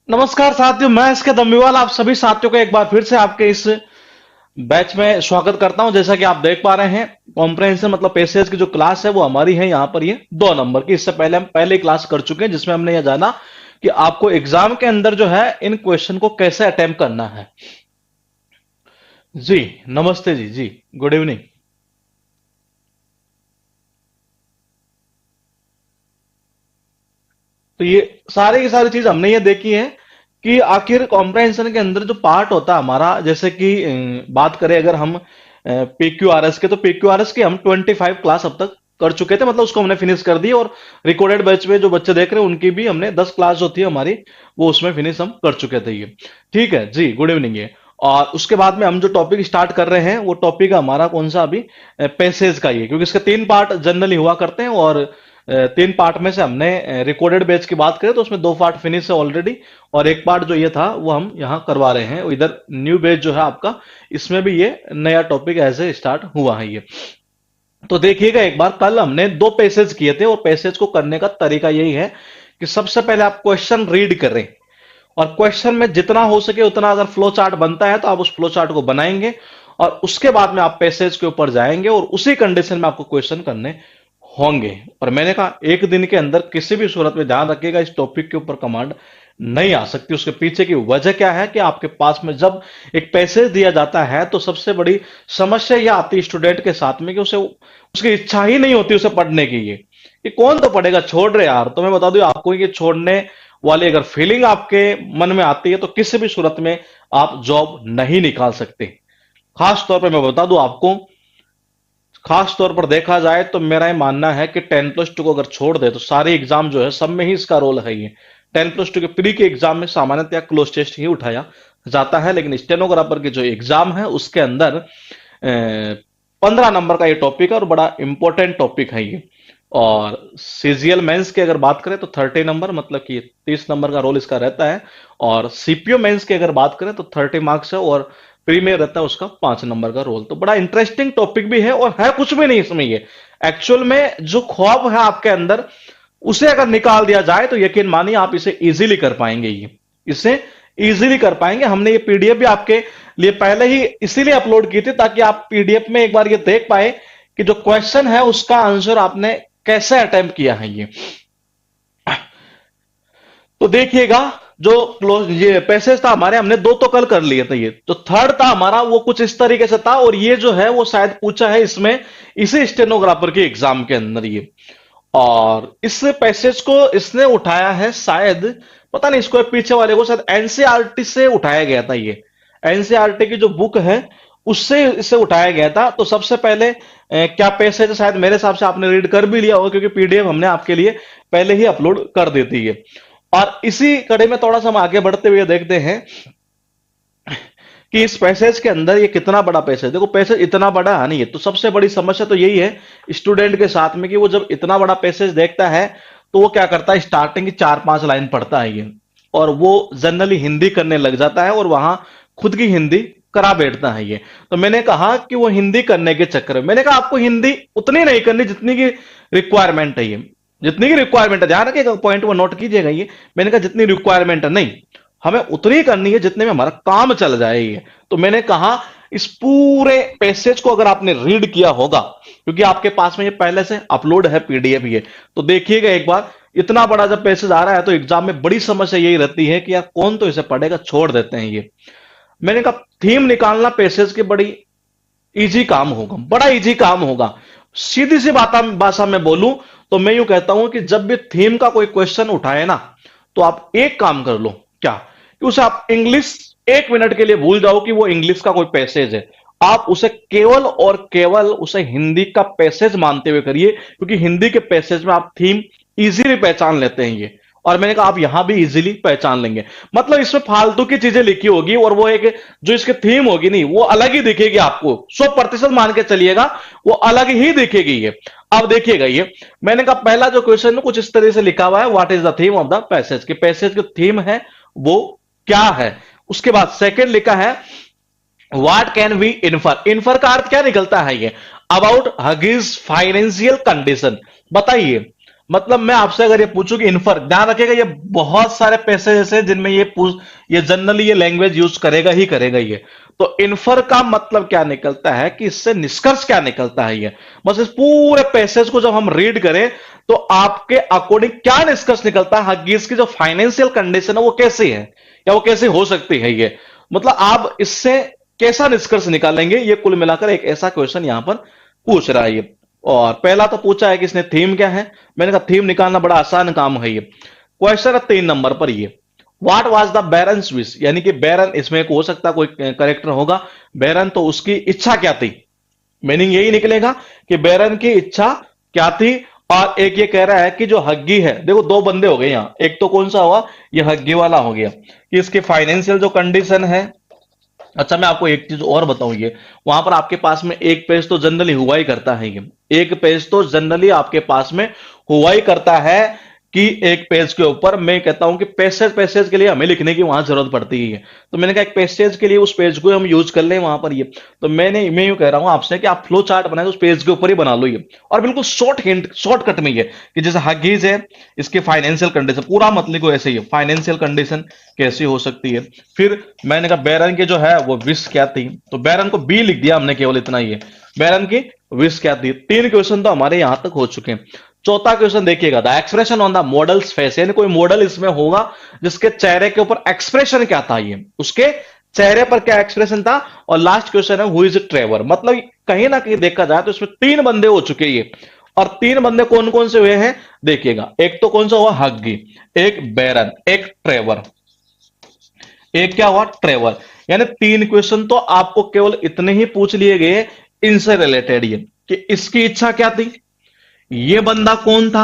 नमस्कार साथियों, मैं इसके दम्मीवाल आप सभी साथियों का एक बार फिर से आपके इस बैच में स्वागत करता हूं। जैसा कि आप देख पा रहे हैं, कॉम्प्रहेंशन मतलब पेसेज की जो क्लास है वो हमारी है यहाँ पर, ये 2 नंबर की। इससे पहले हम पहले क्लास कर चुके हैं जिसमें हमने यह जाना कि आपको एग्जाम के अंदर जो है इन क्वेश्चन को कैसे अटेम्प्ट करना है। जी नमस्ते जी। जी गुड इवनिंग। तो ये सारी की सारी चीज हमने ये देखी है कि आखिर कॉम्प्रहेंशन के अंदर जो पार्ट होता है हमारा, जैसे कि बात करें अगर हम पीक्यूआरएस के, तो पीक्यूआरएस के हम 25 क्लास अब तक कर चुके थे, मतलब उसको हमने फिनिश कर दी। और रिकॉर्डेड बैच में जो बच्चे देख रहे हैं उनकी भी हमने 10 क्लास जो थी हमारी वो उसमें फिनिश हम कर चुके थे। ये ठीक है जी, गुड इवनिंग। ये और उसके बाद में हम जो टॉपिक स्टार्ट कर रहे हैं वो टॉपिक हमारा कौन सा अभी, पैसेज का ही है, क्योंकि इसके 3 पार्ट जनरली हुआ करते हैं। और 3 पार्ट में से हमने रिकॉर्डेड बैच की बात करें तो उसमें 2 पार्ट फिनिश है ऑलरेडी, और एक पार्ट जो ये था वो हम यहाँ करवा रहे हैं। इधर न्यू बैच जो है आपका, इसमें भी ये नया टॉपिक ऐसे स्टार्ट हुआ है। ये तो देखिएगा एक बार, कल हमने 2 पैसेज किए थे और पैसेज को करने का तरीका यही है कि सबसे पहले आप क्वेश्चन रीड करें, और क्वेश्चन में जितना हो सके उतना अगर फ्लो चार्ट बनता है तो आप उस फ्लो चार्ट को बनाएंगे, और उसके बाद में आप पैसेज के ऊपर जाएंगे और उसी कंडीशन में आपको क्वेश्चन करने होंगे। और मैंने कहा एक दिन के अंदर किसी भी सूरत में ध्यान रखिएगा इस टॉपिक के ऊपर कमांड नहीं आ सकती। उसके पीछे की वजह क्या है कि आपके पास में जब एक पैसेज दिया जाता है तो सबसे बड़ी समस्या यह आती है स्टूडेंट के साथ में कि उसे उसकी इच्छा ही नहीं होती उसे पढ़ने की। ये कौन तो पढ़ेगा, छोड़ रहे यार। तो मैं बता दूं आपको, ये छोड़ने वाली अगर फीलिंग आपके मन में आती है तो किसी भी सूरत में आप जॉब नहीं निकाल सकते। खास तौर पर मैं बता दूं आपको, खास तौर पर देखा जाए तो मेरा ये मानना है कि 10+2 को अगर छोड़ दे तो सारे एग्जाम जो है सब में ही इसका रोल है। ये 10+2 के प्री के एग्जाम में सामान्यतः क्लोज टेस्ट ही उठाया जाता है, लेकिन स्टेनोग्राफर के जो एग्जाम है उसके अंदर 15 नंबर का ये टॉपिक है और बड़ा इंपॉर्टेंट टॉपिक है ये। और सीजीएल मेंस की अगर बात करें तो 30 नंबर, मतलब कि 30 नंबर का रोल इसका रहता है। और सीपीओ मेंस की अगर बात करें तो 30 मार्क्स है, और प्रीमियर रहता है उसका 5 नंबर का रोल। तो बड़ा इंटरेस्टिंग टॉपिक भी है और है कुछ भी नहीं इसमें। ये एक्चुअल में जो ख्वाब है आपके अंदर उसे अगर निकाल दिया जाए तो यकीन मानिए आप इसे इजीली कर पाएंगे। ये इसे इजीली कर पाएंगे। हमने ये पीडीएफ भी आपके लिए पहले ही इसीलिए अपलोड की थी ताकि आप पीडीएफ में एक बार ये देख पाए कि जो क्वेश्चन है उसका आंसर आपने कैसे अटेम्प्ट किया है। ये तो देखिएगा, जो क्लोज ये पैसेज था हमारे, हमने 2 तो कल कर लिए थे। ये जो थर्ड था हमारा वो कुछ इस तरीके से था, और ये जो है वो शायद पूछा है इसमें इसी स्टेनोग्राफर के एग्जाम के अंदर ये। और इस पैसेज को इसने उठाया है शायद, पता नहीं इसको पीछे वाले को शायद एनसीईआरटी से उठाया गया था। ये एनसीईआरटी की जो बुक है उससे इसे उठाया गया था। तो सबसे पहले क्या पैसेज है, शायद मेरे हिसाब से आपने रीड कर भी लिया होगा क्योंकि पीडीएफ हमने आपके लिए पहले ही अपलोड कर देती है। और इसी कड़ी में थोड़ा सा हम आगे बढ़ते हुए देखते हैं कि इस पैसेज के अंदर ये कितना बड़ा पैसेज। देखो पैसेज इतना बड़ा है नहीं है, तो सबसे बड़ी समस्या तो यही है स्टूडेंट के साथ में कि वो जब इतना बड़ा पैसेज देखता है तो वो क्या करता है, स्टार्टिंग की 4-5 लाइन पढ़ता है ये, और वो जनरली हिंदी करने लग जाता है और वहां खुद की हिंदी करा बैठता है ये। तो मैंने कहा कि वो हिंदी करने के चक्कर में, मैंने कहा आपको हिंदी उतनी नहीं करनी जितनी की रिक्वायरमेंट है। ये जितनी की रिक्वायरमेंट है, ध्यान रखिएगा, पॉइंट वो नोट कीजिएगा। ये मैंने कहा जितनी रिक्वायरमेंट है नहीं, हमें उतनी करनी है जितने में हमारा काम चल जाए। तो मैंने कहा इस पूरे पैसेज को अगर आपने रीड किया होगा, क्योंकि आपके पास में ये पहले से अपलोड है पीडीएफ ये, तो देखिएगा एक बार। इतना बड़ा जब पैसेज आ रहा है तो एग्जाम में बड़ी समस्या यही रहती है कि यार कौन तो इसे पढ़ेगा, छोड़ देते हैं ये। मैंने कहा थीम निकालना पैसेज की बड़ी इजी काम होगा, बड़ा इजी काम होगा। सीधी सी बात भाषा में बोलूं तो मैं यूं कहता हूं कि जब भी थीम का कोई क्वेश्चन उठाए ना, तो आप एक काम कर लो, क्या कि उसे आप इंग्लिश 1 मिनट के लिए भूल जाओ कि वो इंग्लिश का कोई पैसेज है। आप उसे केवल और केवल उसे हिंदी का पैसेज मानते हुए करिए, क्योंकि हिंदी के पैसेज में आप थीम इजीली पहचान लेते हैं ये। और मैंने कहा आप यहां भी इजीली पहचान लेंगे, मतलब इसमें फालतू की चीजें लिखी होगी और वो एक जो इसकी थीम होगी नहीं वो अलग ही दिखेगी आपको, 100% मान के चलिएगा वो अलग ही दिखेगी ये। अब देखिएगा ये, मैंने कहा पहला जो क्वेश्चन कुछ इस तरह से लिखा हुआ है, what is the theme of the passage, कि पैसेज की थीम है वो क्या है। उसके बाद सेकंड लिखा है what can we infer, infer का अर्थ क्या निकलता है ये, अबाउट हगीज फाइनेंशियल कंडीशन। बताइए मतलब मैं आपसे अगर ये पूछूं कि इन्फर, ध्यान रखिएगा ये बहुत सारे पैसे ऐसे हैं जिनमें ये जनरली ये लैंग्वेज यूज करेगा ही करेगा ये। तो इन्फर का मतलब क्या निकलता है कि इससे निष्कर्ष क्या निकलता है ये। बस इस पूरे पैसेज को जब हम रीड करें तो आपके अकॉर्डिंग क्या निष्कर्ष निकलता है, हग्गीज की जो फाइनेंशियल कंडीशन है वो कैसी है या वो कैसे हो सकती है ये, मतलब आप इससे कैसा निष्कर्ष निकालेंगे, ये कुल मिलाकर एक ऐसा क्वेश्चन यहां पर पूछ रहा है ये। और पहला तो पूछा है कि इसने थीम क्या है, मैंने कहा थीम निकालना बड़ा आसान काम है ये। क्वेश्चन है 3 नंबर पर ये, what was the barons wish, यानी कि बैरन इसमें एक हो सकता कोई करेक्टर होगा, बैरन तो उसकी इच्छा क्या थी, मीनिंग यही निकलेगा कि बैरन की इच्छा क्या थी। और एक ये कह रहा है कि जो हग्गी है, देखो दो बंदे हो गए यहां, एक तो कौन सा हुआ, ये हग्गी वाला हो गया, कि इसकी फाइनेंशियल जो कंडीशन है। अच्छा मैं आपको एक चीज और बताऊं, ये वहां पर आपके पास में एक पेज तो जनरली हुआ ही करता है, ये एक पेज तो जनरली आपके पास में हुआ ही करता है कि एक पेज के ऊपर मैं कहता हूं कि पैसेज पैसेज के लिए हमें लिखने की वहां जरूरत पड़ती है। तो मैंने कहा एक पैसेज के लिए उस पेज को हम यूज कर लें वहां पर ये। तो मैं यूं कह रहा हूं आपसे कि आप फ्लो चार्ट बनाए तो उस पेज के ऊपर ही बना लो ये, और बिल्कुल शॉर्ट हिंट शॉर्टकट में ये, कि जैसे हगीज है, इसकी फाइनेंशियल कंडीशन पूरा मत लिखो ऐसे ही, फाइनेंशियल कंडीशन कैसी हो सकती है। फिर मैंने कहा बैरन के जो है वो विश क्या थी, तो बैरन को बी लिख दिया हमने, केवल इतना ही है, बैरन की विश क्या थी। 3 क्वेश्चन तो हमारे यहां तक हो चुके हैं। चौथा क्वेश्चन देखिएगा, the expression on the models face, यानी कोई मॉडल इसमें होगा जिसके चेहरे के ऊपर एक्सप्रेशन क्या था, ये उसके चेहरे पर क्या एक्सप्रेशन था। और लास्ट क्वेश्चन है हु इज ट्रेवर, मतलब कहीं ना कहीं देखा जाए तो इसमें 3 बंदे हो चुके ये, और 3 बंदे कौन कौन से हुए हैं देखिएगा, एक तो कौन सा हुआ हग्गी, एक बैरन, एक ट्रेवर, एक क्या हुआ ट्रेवर। यानी 3 क्वेश्चन तो आपको केवल इतने ही पूछ लिए गए इनसे रिलेटेड, ये कि इसकी इच्छा क्या थी, ये बंदा कौन था,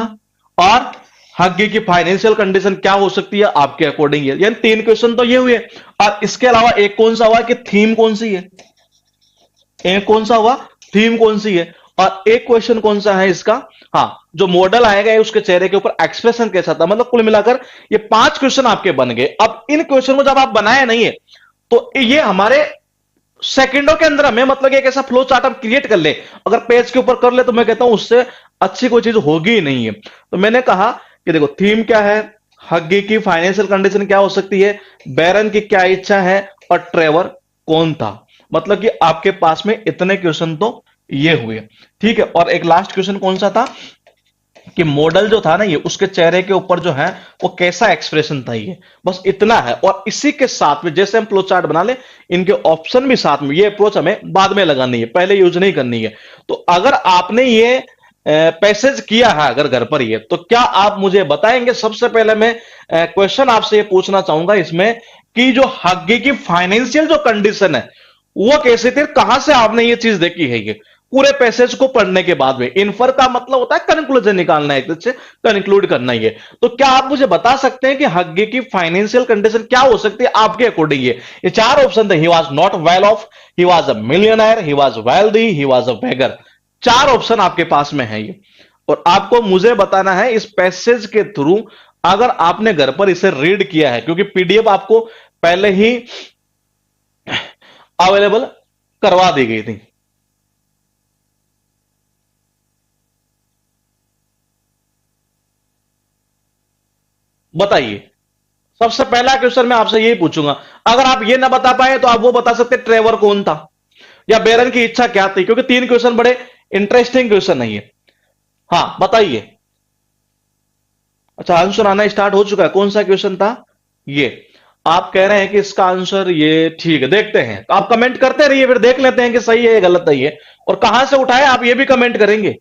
और हग्गी की फाइनेंशियल कंडीशन क्या हो सकती है आपके अकॉर्डिंग, ये यानी 3 क्वेश्चन तो ये हुए। और इसके अलावा एक कौन सा हुआ कि थीम कौन सी है, एक कौन सा हुआ थीम कौन सी है, और एक क्वेश्चन कौन सा है इसका, हाँ जो मॉडल आएगा उसके चेहरे के ऊपर एक्सप्रेशन कैसा था। मतलब कुल मिलाकर ये 5 क्वेश्चन आपके बन गए। अब इन क्वेश्चन को जब आप बनाए नहीं है तो ये हमारे सेकंडों के अंदर हमें, मतलब एक ऐसा फ्लो चार्ट हम क्रिएट कर ले, अगर पेज के ऊपर कर ले तो मैं कहता हूं उससे अच्छी कोई चीज होगी ही नहीं है। तो मैंने कहा कि देखो थीम क्या है, हग्गी की फाइनेंशियल कंडीशन क्या हो सकती है, बैरन की क्या इच्छा है, और ट्रेवर कौन था। मतलब कि आपके पास में इतने क्वेश्चन तो ये हुए, ठीक है। और एक लास्ट क्वेश्चन कौन सा था कि मॉडल जो था ना ये, उसके चेहरे के ऊपर जो है वो कैसा एक्सप्रेशन था, ये बस इतना है। और इसी के साथ में जैसे हम फ्लो चार्ट बना ले, इनके ऑप्शन भी साथ में, ये अप्रोच हमें बाद में लगानी है, पहले यूज नहीं करनी है। तो अगर आपने ये पैसेज किया है अगर घर पर ये, तो क्या आप मुझे बताएंगे, सबसे पहले मैं क्वेश्चन आपसे ये पूछना चाहूंगा इसमें कि जो हग्गी की फाइनेंशियल जो कंडीशन है वो कैसे थी, कहां से आपने ये चीज देखी है, ये पूरे पैसेज को पढ़ने के बाद में। इन्फर का मतलब होता है कंक्लूजन निकालना, एक तरह से कंक्लूड करना ही है। तो क्या आप मुझे बता सकते हैं कि हग्गी की फाइनेंशियल कंडीशन क्या हो सकती है आपके अकॉर्डिंग। ये 4 ऑप्शन थे, he was not well of, he was a millionaire, he was wealthy, he was a beggar. 4 option आपके पास में है ये, और आपको मुझे बताना है इस पैसेज के थ्रू, अगर आपने घर पर इसे रीड किया है, क्योंकि पीडीएफ आपको पहले ही अवेलेबल करवा दी गई थी। बताइए, सबसे पहला क्वेश्चन मैं आपसे यही पूछूंगा, अगर आप ये ना बता पाए तो आप वो बता सकते ट्रेवर कौन था या बेरन की इच्छा क्या थी, क्योंकि 3 क्वेश्चन बड़े इंटरेस्टिंग क्वेश्चन है ये। हाँ बताइए। अच्छा आंसर आना स्टार्ट हो चुका है, कौन सा क्वेश्चन था ये, आप कह रहे हैं कि इसका आंसर ये, ठीक है देखते हैं, तो आप कमेंट करते रहिए, फिर देख लेते हैं कि सही है या गलत है ये, और कहां से उठाए आप ये भी कमेंट करेंगे।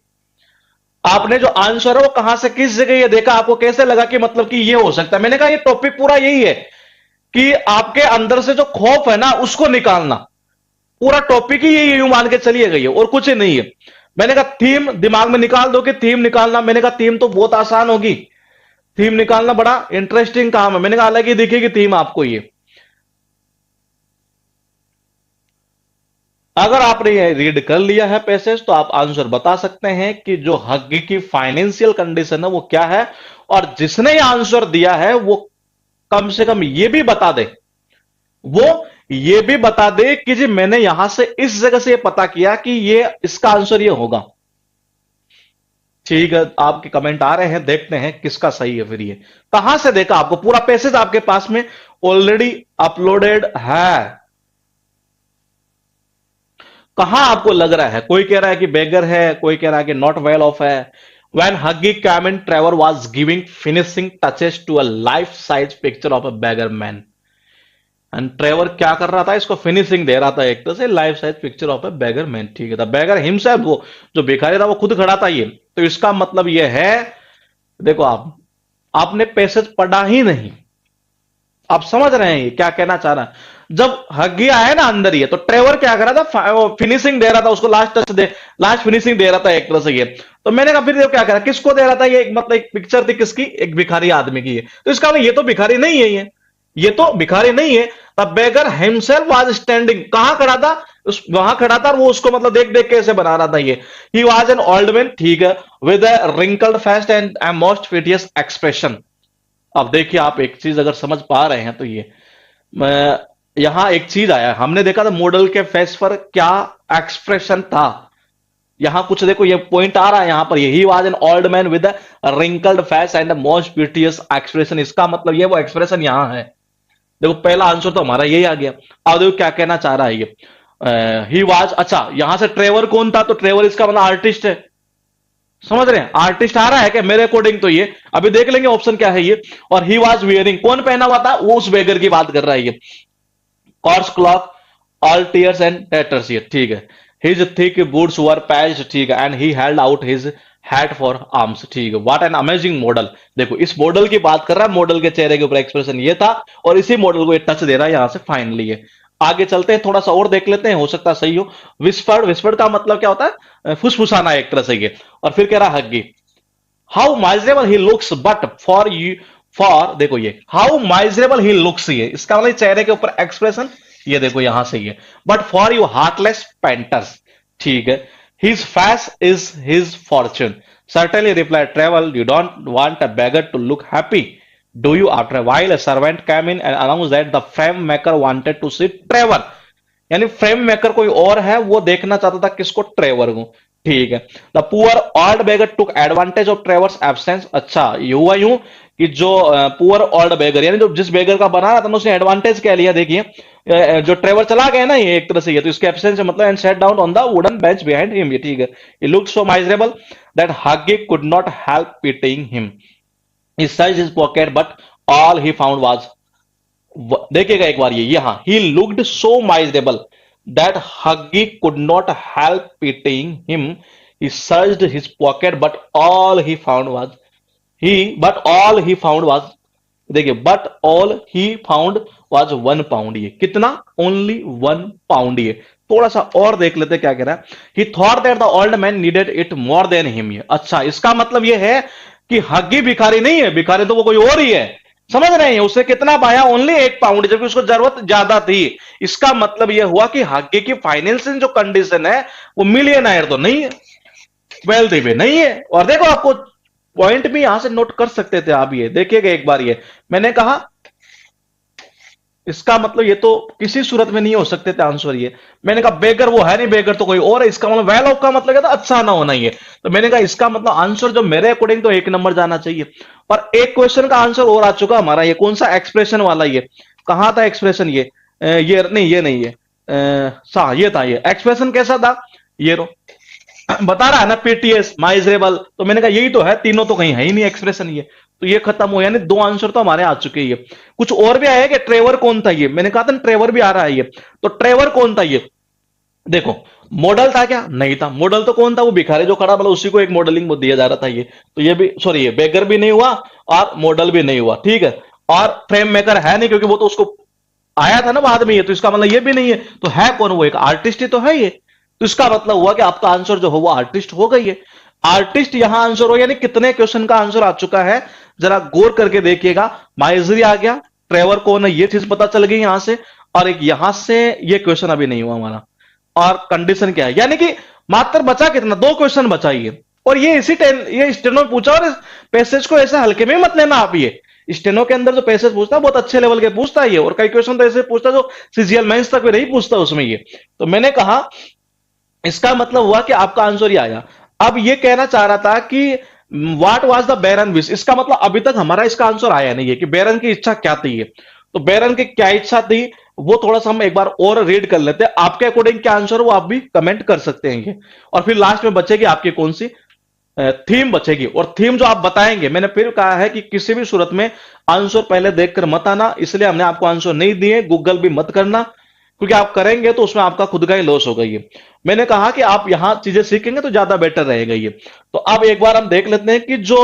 आपने जो आंसर है वो कहां से किस जगह ये देखा, आपको कैसे लगा कि मतलब कि ये हो सकता है। मैंने कहा ये टॉपिक पूरा यही है कि आपके अंदर से जो खौफ है ना उसको निकालना, पूरा टॉपिक ही यही यूं मान के चलिए गई है, और कुछ ही नहीं है। मैंने कहा थीम दिमाग में निकाल दो कि थीम निकालना, मैंने कहा थीम तो बहुत आसान होगी, थीम निकालना बड़ा इंटरेस्टिंग काम है। मैंने कहा अलग ही दिखेगी थीम आपको ये। अगर आपने ये रीड कर लिया है पैसेज तो आप आंसर बता सकते हैं कि जो हग्गी की फाइनेंशियल कंडीशन है वो क्या है, और जिसने आंसर दिया है वो कम से कम ये भी बता दे, वो ये भी बता दे कि जी मैंने यहां से इस जगह से ये पता किया कि ये इसका आंसर ये होगा। ठीक है, आपके कमेंट आ रहे हैं, देखते हैं किसका सही है फिर ये। कहां से देखा आपको? पूरा पैसेज आपके पास में ऑलरेडी अपलोडेड है। कहां आपको लग रहा है? कोई कह रहा है कि बेगर है, कोई कह रहा है कि नॉट वेल ऑफ है। When Huggy Cameron Trevor was giving finishing touches to a life-size picture of a beggar man. And Trevor क्या कर रहा था? इसको फिनिशिंग दे रहा था एक तरह से life size picture of A beggar man. ठीक है, था बेगर हिमसेल्फ, वो जो भिखारी था वो खुद खड़ा था ये। तो इसका मतलब ये है, देखो आपने पैसेज पढ़ा ही नहीं। आप समझ रहे हैं ये क्या कहना चाह रहा है? जब हगी आया ना अंदर ये, तो ट्रेवर क्या कर रहा था? वो फिनिशिंग दे रहा था, उसको लास्ट टच दे, लास्ट फिनिशिंग दे रहा था एक तरह से ये। तो मैंने कहा फिर ये क्या करा, किसको दे रहा था ये? मतलब एक पिक्चर थी किसकी? एक भिखारी आदमी की है। तो इसका मतलब ये तो भिखारी नहीं है, ये तो भिखारी नहीं है। The beggar himself was standing, कहां खड़ा था? वहां खड़ा था, और वो उसको मतलब देख देख के ऐसे बना रहा था ये। He was an old man, ठीक है, with a wrinkled face and a most piteous expression. अब देखिए, आप एक चीज अगर समझ पा रहे हैं तो ये यहां एक चीज आया, हमने देखा था मॉडल के फेस पर क्या एक्सप्रेशन था। यहां कुछ देखो, ये पॉइंट आ रहा है यहां पर, he was an old man with a wrinkled face and most piteous expression. इसका मतलब ये वो एक्सप्रेशन यहां है। देखो पहला आंसर तो हमारा यही आ गया। अब देखो क्या कहना चाह रहा है ये। ही वाज, अच्छा यहां से ट्रेवर कौन था? तो ट्रेवर इसका मतलब आर्टिस्ट है। समझ रहे हैं? आर्टिस्ट आ रहा है क्या मेरे अकॉर्डिंग? तो ये अभी देख लेंगे ऑप्शन क्या है ये। और ही वाज वियरिंग, कौन पहना हुआ था? वो उस बेगर की बात कर रहा है ये। Coarse cloak, all tears and tatters, ये ठीक है। His thick boots were patched, ठीक है, and he held out his hat for alms, ठीक है। What an amazing model. देखो इस मॉडल की बात कर रहा है, मॉडल के चेहरे के ऊपर एक्सप्रेशन ये था, और इसी मॉडल को ये टच दे रहा है यहां से फाइनली ये। आगे चलते हैं, थोड़ा सा और देख लेते हैं, हो सकता है सही हो। विस्फर्ड, विस्फर्ड का मतलब क्या होता है? फुसफुसाना एक तरह से ये। और फिर कह रहा Hughie, how miserable he looks but for you, for, देखो ये हाउ माइजरेबल ही लुक्स, ये इसका मतलब चेहरे के ऊपर एक्सप्रेशन ये देखो यहां से ये। But for you heartless painters, ठीक है, his face is his Fortune, certainly replied Travel, you don't want a beggar to look happy, do you? After a while a servant came in and announced that the frame maker wanted to see Trevor। यानी frame maker कोई और है, वो देखना चाहता था किसको? Trevor को, ठीक है। The poor old beggar took advantage of ट्रेवर्स absence. अच्छा ये हुआ यूं कि जो पुअर ओल्ड बेगर, यानी जो जिस बेगर का बना रहा था उसने एडवांटेज क्या लिया? देखिए जो ट्रेवर चला गया ना ये एक तरह से, ये तो इसके एब्सेंस है मतलब, and set down on the wooden bench behind him, ये ठीक है। He looked so miserable that Hughie could not help pitying him. He searched his pocket but all he found was, देखिएगा एक बार ये, यहां he looked so miserable that Hughie could not help pitying him. He searched his pocket but all he found was, but all he found was, देखिए but all he found was 1 pound. ये कितना? Only 1 pound. ये थोड़ा सा और देख लेते क्या कह रहा है। ही thought that the old man needed it more than him. ये अच्छा, इसका मतलब ये है कि हग्गी भिखारी नहीं है, भिखारी तो वो कोई और ही है। समझ रहे हैं? उसे कितना पाया? ओनली 1 पाउंड, जबकि उसको जरूरत ज्यादा थी। इसका मतलब यह हुआ कि हग्गी की फाइनेंशियल जो कंडीशन है वो मिलियनर तो नहीं है, वेल्दी भी नहीं है। और देखो आपको पॉइंट भी यहां से नोट कर सकते थे आप, ये देखिएगा एक बार। ये मैंने कहा इसका मतलब ये तो किसी सूरत में नहीं हो सकते थे आंसर ये। मैंने कहा बेगर वो है नहीं, बेगर तो कोई और है। इसका मतलब वेल ऑफ का मतलब क्या था? अच्छा ना होना ये। तो मैंने कहा इसका मतलब आंसर जो मेरे अकॉर्डिंग तो 1 नंबर जाना चाहिए। और एक क्वेश्चन का आंसर और आ चुका हमारा, ये कौन सा? एक्सप्रेशन वाला। ये कहां था एक्सप्रेशन? ये ये नहीं ये ये था। ये एक्सप्रेशन कैसा था? ये रो बता रहा है ना, पीटीएस, माइजरेबल। तो मैंने कहा यही तो है, तीनों तो कहीं है ही नहीं एक्सप्रेशन ये। तो ये खत्म हो, यानी 2 आंसर तो हमारे आ चुके हैं। कुछ और भी आया कि ट्रेवर कौन था? ये मैंने कहा था ट्रेवर भी आ रहा है ये। तो ट्रेवर कौन था ये? देखो मॉडल था क्या? नहीं था। मॉडल तो कौन था? वो भिखारी जो खड़ा, मतलब उसी को एक मॉडलिंग दिया जा रहा था ये। तो ये भी, सॉरी, ये बेगर भी नहीं हुआ और मॉडल भी नहीं हुआ, ठीक है। और फ्रेम मेकर है नहीं, क्योंकि वो तो उसको आया था ना बाद में ये। तो इसका मतलब ये भी नहीं है। तो है कौन? वो एक आर्टिस्ट ही तो है ये। तो इसका मतलब हुआ कि आपका आंसर जो हो वो आर्टिस्ट हो गई है। आर्टिस्ट यहां आंसर हो, यानी कितने क्वेश्चन का आंसर आ चुका है जरा गौर करके देखिएगा। माइजरी आ गया, ट्रेवर कौन है ये चीज पता चल गई यहां से, और एक यहां से ये क्वेश्चन अभी नहीं हुआ हमारा। और कंडीशन क्या है, यानी कि मात्र बचा कितना? 2 क्वेश्चन बचा ये। और ये ये स्टेनो पूछा, और इस पैसेज को ऐसे हल्के में मत लेना आप। ये स्टेनो के अंदर जो पैसेज पूछता है बहुत अच्छे लेवल के पूछता है ये, और कई क्वेश्चन तो ऐसे पूछता है जो सीजीएल मेंस तक भी नहीं पूछता उसमें ये। तो मैंने कहा इसका मतलब हुआ कि आपका आंसर ये आया। अब ये कहना चाह रहा था कि what was the baron wish, इसका मतलब अभी तक हमारा इसका आंसर आया नहीं है कि बैरन की इच्छा क्या थी ये। तो बैरन की क्या इच्छा थी वो थोड़ा सा हम एक बार और रीड कर लेते हैं, आपके अकॉर्डिंग क्या आंसर वो आप भी कमेंट कर सकते हैं ये। और फिर लास्ट में बचेगी आपकी कौन सी थीम बचेगी, और थीम जो आप बताएंगे, मैंने फिर कहा है कि किसी भी सूरत में आंसर पहले देखकर मत आना, इसलिए हमने आपको आंसर नहीं दिए, गूगल भी मत करना, क्योंकि आप करेंगे तो उसमें आपका खुद का ही लॉस होगा ये। मैंने कहा कि आप यहां चीजें सीखेंगे तो ज्यादा बेटर रहेगा ये। तो अब एक बार हम देख लेते हैं कि जो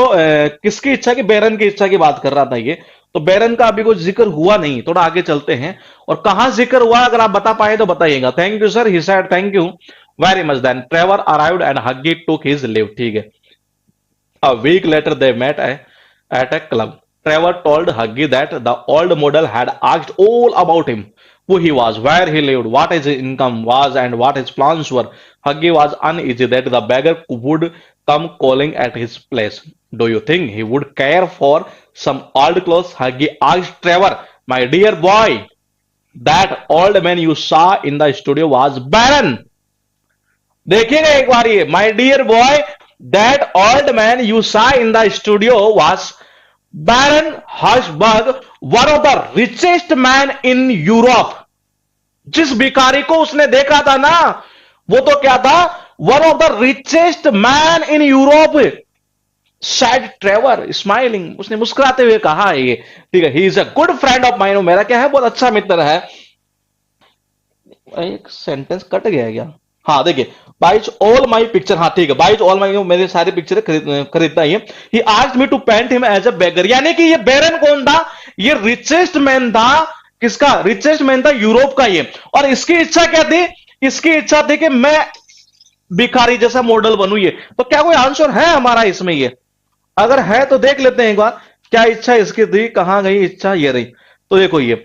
किसकी इच्छा की, बैरन की इच्छा की बात कर रहा था ये। तो बैरन का अभी कोई जिक्र हुआ नहीं, थोड़ा आगे चलते हैं और कहां जिक्र हुआ अगर आप बता पाए तो बताइएगा। Thank you sir, he said thank you very much. Then Trevor arrived and Hughie took his leave, ठीक है। A week later, they met at a club. Trevor told Huggy that the old model had asked all about him, who he was, where he lived, what his income was, and what his plans were. Huggy was uneasy that the beggar would come calling at his place. Do you think he would care for some old clothes? Huggy asked Trevor. My dear boy, that old man you saw in the studio was Baron. देखिएगा एक बार ये, my dear boy that old man you saw in the studio was Baron Hershberg, one of the richest man in Europe. जिस भिखारी को उसने देखा था ना, वो तो क्या था, one of the richest man in Europe. Sad Trevor smiling, उसने मुस्कुराते हुए कहा है ये, ठीक है। He is a good friend of mine, मेरा क्या है, बहुत अच्छा मित्र है। एक सेंटेंस कट गया क्या? हाँ देखिए, बाइज ऑल माई पिक्चर, हाँ ठीक है, बाइज ऑल माई, मेरे सारे पिक्चर खरीदता ही है। He asked me to paint him as a beggar, यानी कि ये बैरन कौन था, ये रिचेस्ट मैन था। किसका रिचेस्ट मैन था? यूरोप का ये। और इसकी इच्छा क्या थी? इसकी इच्छा थी कि मैं भिखारी जैसा मॉडल बनूं ये। तो क्या कोई आंसर है हमारा इसमें ये? अगर है तो देख लेते हैं एक बार, क्या इच्छा इसकी थी, कहां गई इच्छा, ये रही। तो देखो ये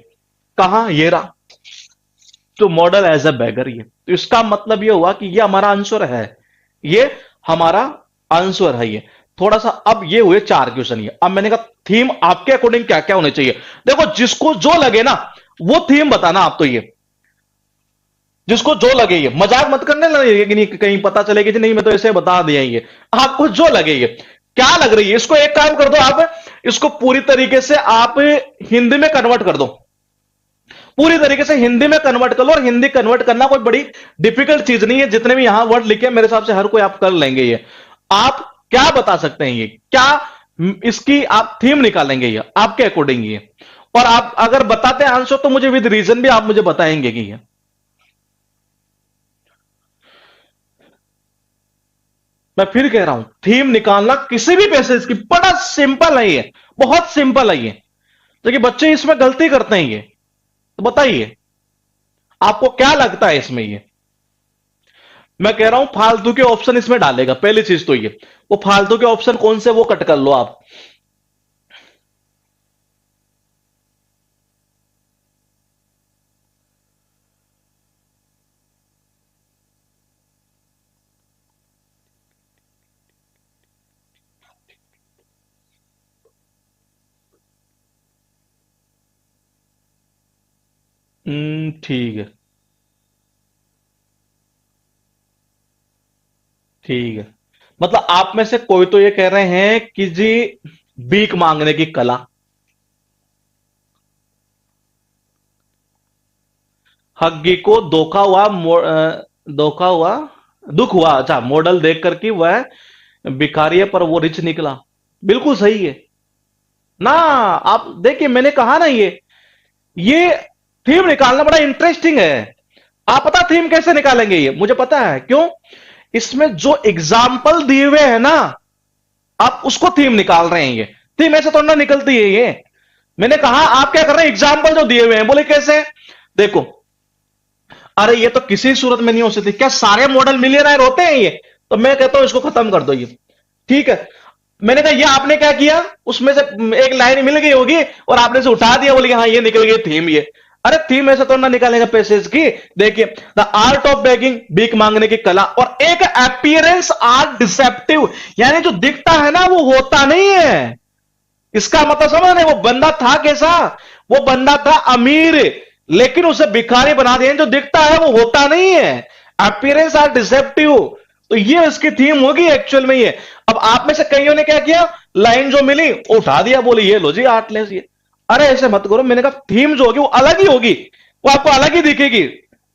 कहां, ये रहा, to model as a beggar ये। तो इसका मतलब ये हुआ कि ये हमारा आंसर है, ये हमारा आंसर है ये। थोड़ा सा अब ये हुए 4 क्वेश्चन ये। अब मैंने कहा थीम आपके अकॉर्डिंग क्या क्या होने चाहिए। देखो जिसको जो लगे ना वो थीम बताना आप, तो ये जिसको जो लगे, ये मजाक मत करने लगे कि नहीं कहीं पता चले कि नहीं मैं तो ऐसे बता दिया ये। आपको जो लगे, ये क्या लग रही है, इसको एक काम कर दो आप, इसको पूरी तरीके से आप हिंदी में कन्वर्ट कर दो, पूरी तरीके से हिंदी में कन्वर्ट कर लो। और हिंदी कन्वर्ट करना कोई बड़ी डिफिकल्ट चीज नहीं है, जितने भी यहां वर्ड लिखे मेरे हिसाब से हर कोई आप कर लेंगे ये। आप क्या बता सकते हैं ये, क्या इसकी आप थीम निकालेंगे ये आपके अकॉर्डिंग ये। और आप अगर बताते हैं आंसर तो मुझे विद रीजन भी आप मुझे बताएंगे कि ये। मैं फिर कह रहा हूं, थीम निकालना किसी भी पैसेज की बड़ा सिंपल है ये, बहुत सिंपल है ये। देखिए बच्चे इसमें गलती करते हैं ये, तो बताइए आपको क्या लगता है इसमें ये। मैं कह रहा हूं फालतू के ऑप्शन इसमें डालेगा, पहली चीज तो ये, वो फालतू के ऑप्शन कौन से वो कट कर लो आप। ठीक है, ठीक है। मतलब आप में से कोई तो ये कह रहे हैं कि जी भीख मांगने की कला, हग्गी को धोखा हुआ, धोखा हुआ, दुख हुआ, अच्छा मॉडल देख कर कि वह भिखारी है पर वो रिच निकला। बिल्कुल सही है ना। आप देखिए मैंने कहा ना ये थीम निकालना बड़ा इंटरेस्टिंग है। आप पता थीम कैसे निकालेंगे ये, मुझे पता है क्यों। इसमें जो एग्जाम्पल दिए हुए हैं ना, आप उसको थीम निकाल रहे हैं ये। थीम ऐसे थोड़ा ना निकलती है ये। मैंने कहा आप क्या कर रहे हैं, एग्जाम्पल जो दिए हुए हैं, बोले कैसे, देखो अरे ये तो किसी सूरत में नहीं हो सकती, क्या सारे मॉडल मिलियनर होते हैं ये? तो मैं कहता हूं इसको खत्म कर दो ये, ठीक है। मैंने कहा ये आपने क्या किया, उसमें से एक लाइन मिल गई होगी और आपने से उठा दिया, बोले हाँ ये निकल गई थीम ये। अरे थीम ऐसा तो ना निकालेगा पैसेज की। देखिए द आर्ट ऑफ बेगिंग, भीख मांगने की कला, और एक अपीयरेंस आर डिसेप्टिव, यानी जो दिखता है ना वो होता नहीं है। इसका मतलब समझ रहे, वो बंदा था कैसा, वो बंदा था अमीर, लेकिन उसे भिखारी बना दिया। जो दिखता है वो होता नहीं है, अपीयरेंस आर डिसेप्टिव। तो ये इसकी थीम होगी एक्चुअल में। ये अब आप में से कईयों ने क्या किया, लाइन जो मिली वो उठा दिया, बोले ये लो जी आर्टलेस ये। अरे ऐसे मत करो, मैंने कहा थीम जो होगी वो अलग ही होगी, वो आपको अलग ही दिखेगी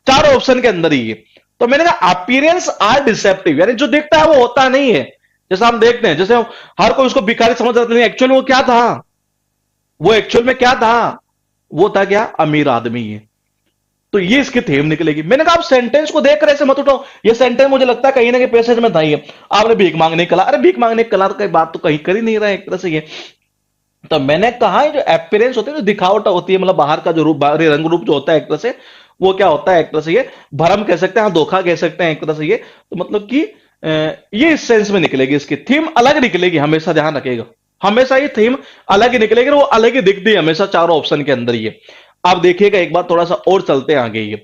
चारों ऑप्शन के अंदर ही। तो मैंने कहा अपीयरेंस आर डिसेप्टिव, यानी जो दिखता है वो होता नहीं है। जैसा हम देखते हैं, जैसे हर कोई उसको भिखारी समझ रहा था, एक्चुअल में वो क्या था, वो एक्चुअल में क्या था, वो था क्या, अमीर आदमी है। तो ये इसकी थीम निकलेगी। मैंने कहा आप सेंटेंस को देखकर ऐसे मत उठाओ, ये सेंटेंस मुझे लगता है कहीं ना कहीं पैसेज में था ही है। आपने भीख मांगने की कला, अरे भीख मांगने की कला की बात तो कहीं कर ही नहीं रहा है एक तरह से ये। तो मैंने कहा जो अपीयरेंस होती है, जो दिखावट होती है, मतलब बाहर का जो रूप, बाहरी रंग रूप जो होता है एक तरह से, वो क्या होता है एक तरह से ये भ्रम कह सकते हैं, धोखा कह सकते हैं एक तरह से ये। तो मतलब कि ये इस सेंस में निकलेगी, इसकी थीम अलग निकलेगी, हमेशा ध्यान रखिएगा। हमेशा ये थीम अलग ही निकलेगी, वो अलग ही दिखती है हमेशा चारों ऑप्शन के अंदर ये। आप देखिएगा एक बार, थोड़ा सा और चलते हैं आगे ये,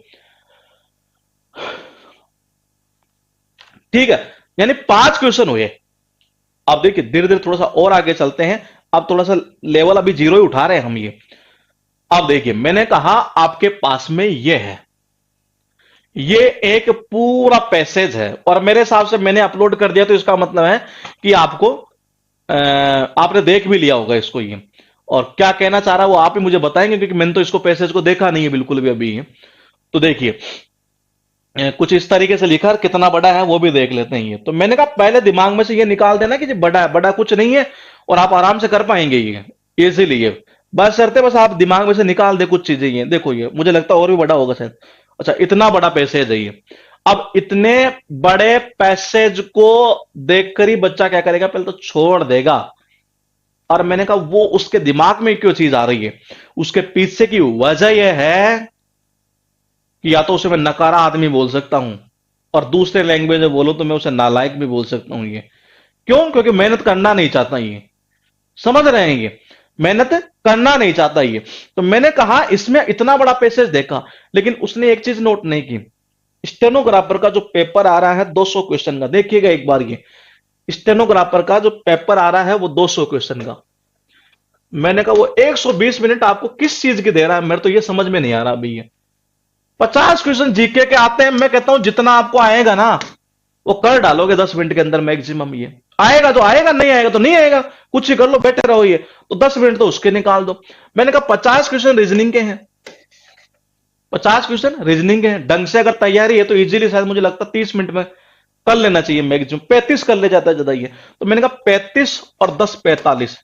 ठीक है। यानी 5 क्वेश्चन हुए। अब देखिए धीरे धीरे थोड़ा सा और आगे चलते हैं। अब थोड़ा सा लेवल अभी जीरो ही उठा रहे हैं हम ये। अब देखिए मैंने कहा आपके पास में ये है, ये एक पूरा पैसेज है, और मेरे हिसाब से मैंने अपलोड कर दिया, तो इसका मतलब है कि आपको आपने देख भी लिया होगा इसको ये। और क्या कहना चाह रहा है वो आप ही मुझे बताएंगे, क्योंकि मैंने तो इसको पैसेज को देखा नहीं है बिल्कुल भी अभी। तो देखिए कुछ इस तरीके से लिखा, कितना बड़ा है वो भी देख लेते हैं ये। तो मैंने कहा पहले दिमाग में से ये निकाल देना कि ये बड़ा है, बड़ा कुछ नहीं है, और आप आराम से कर पाएंगे ये इजीली। ये बस शर्त है, बस आप दिमाग में से निकाल दे कुछ चीजें। ये देखो, ये मुझे लगता है और भी बड़ा होगा शायद। अच्छा इतना बड़ा पैसेज है ये। अब इतने बड़े पैसेज को देखकर ही बच्चा क्या करेगा, पहले तो छोड़ देगा। और मैंने कहा वो उसके दिमाग में क्यों चीज आ रही है, उसके पीछे की वजह यह है कि या तो उसे मैं नकारा आदमी बोल सकता हूं, और दूसरे लैंग्वेज में बोलो तो मैं उसे नालायक भी बोल सकता हूं। ये क्यों, क्योंकि मेहनत करना नहीं चाहता ये, समझ रहे हैं ये, मेहनत करना नहीं चाहता ये। तो मैंने कहा इसमें इतना बड़ा पैसेज देखा, लेकिन उसने एक चीज नोट नहीं की, स्टेनोग्राफर का जो पेपर आ रहा है 200 क्वेश्चन का, देखिएगा एक बार ये स्टेनोग्राफर का जो पेपर आ रहा है वो 200 क्वेश्चन का। मैंने कहा वो 120 मिनट आपको किस चीज की दे रहा है, मेरे तो ये समझ में नहीं आ रहा अभी ये। 50 क्वेश्चन जीके के आते हैं, मैं कहता हूं जितना आपको आएगा ना वो कर डालोगे 10 मिनट के अंदर मैक्सिमम। ये आएगा तो आएगा, नहीं आएगा तो नहीं आएगा, कुछ ही कर लो, बैठे रहो। ये तो 10 मिनट तो उसके निकाल दो। मैंने कहा 50 क्वेश्चन रीजनिंग के हैं, 50 क्वेश्चन रीजनिंग के हैं, ढंग से अगर तैयारी है तो इजीली शायद मुझे लगता है 30 मिनट में कर लेना चाहिए मैक्सिमम, 35 कर ले जाता है ज्यादा ये। तो मैंने कहा 35 और 10 45,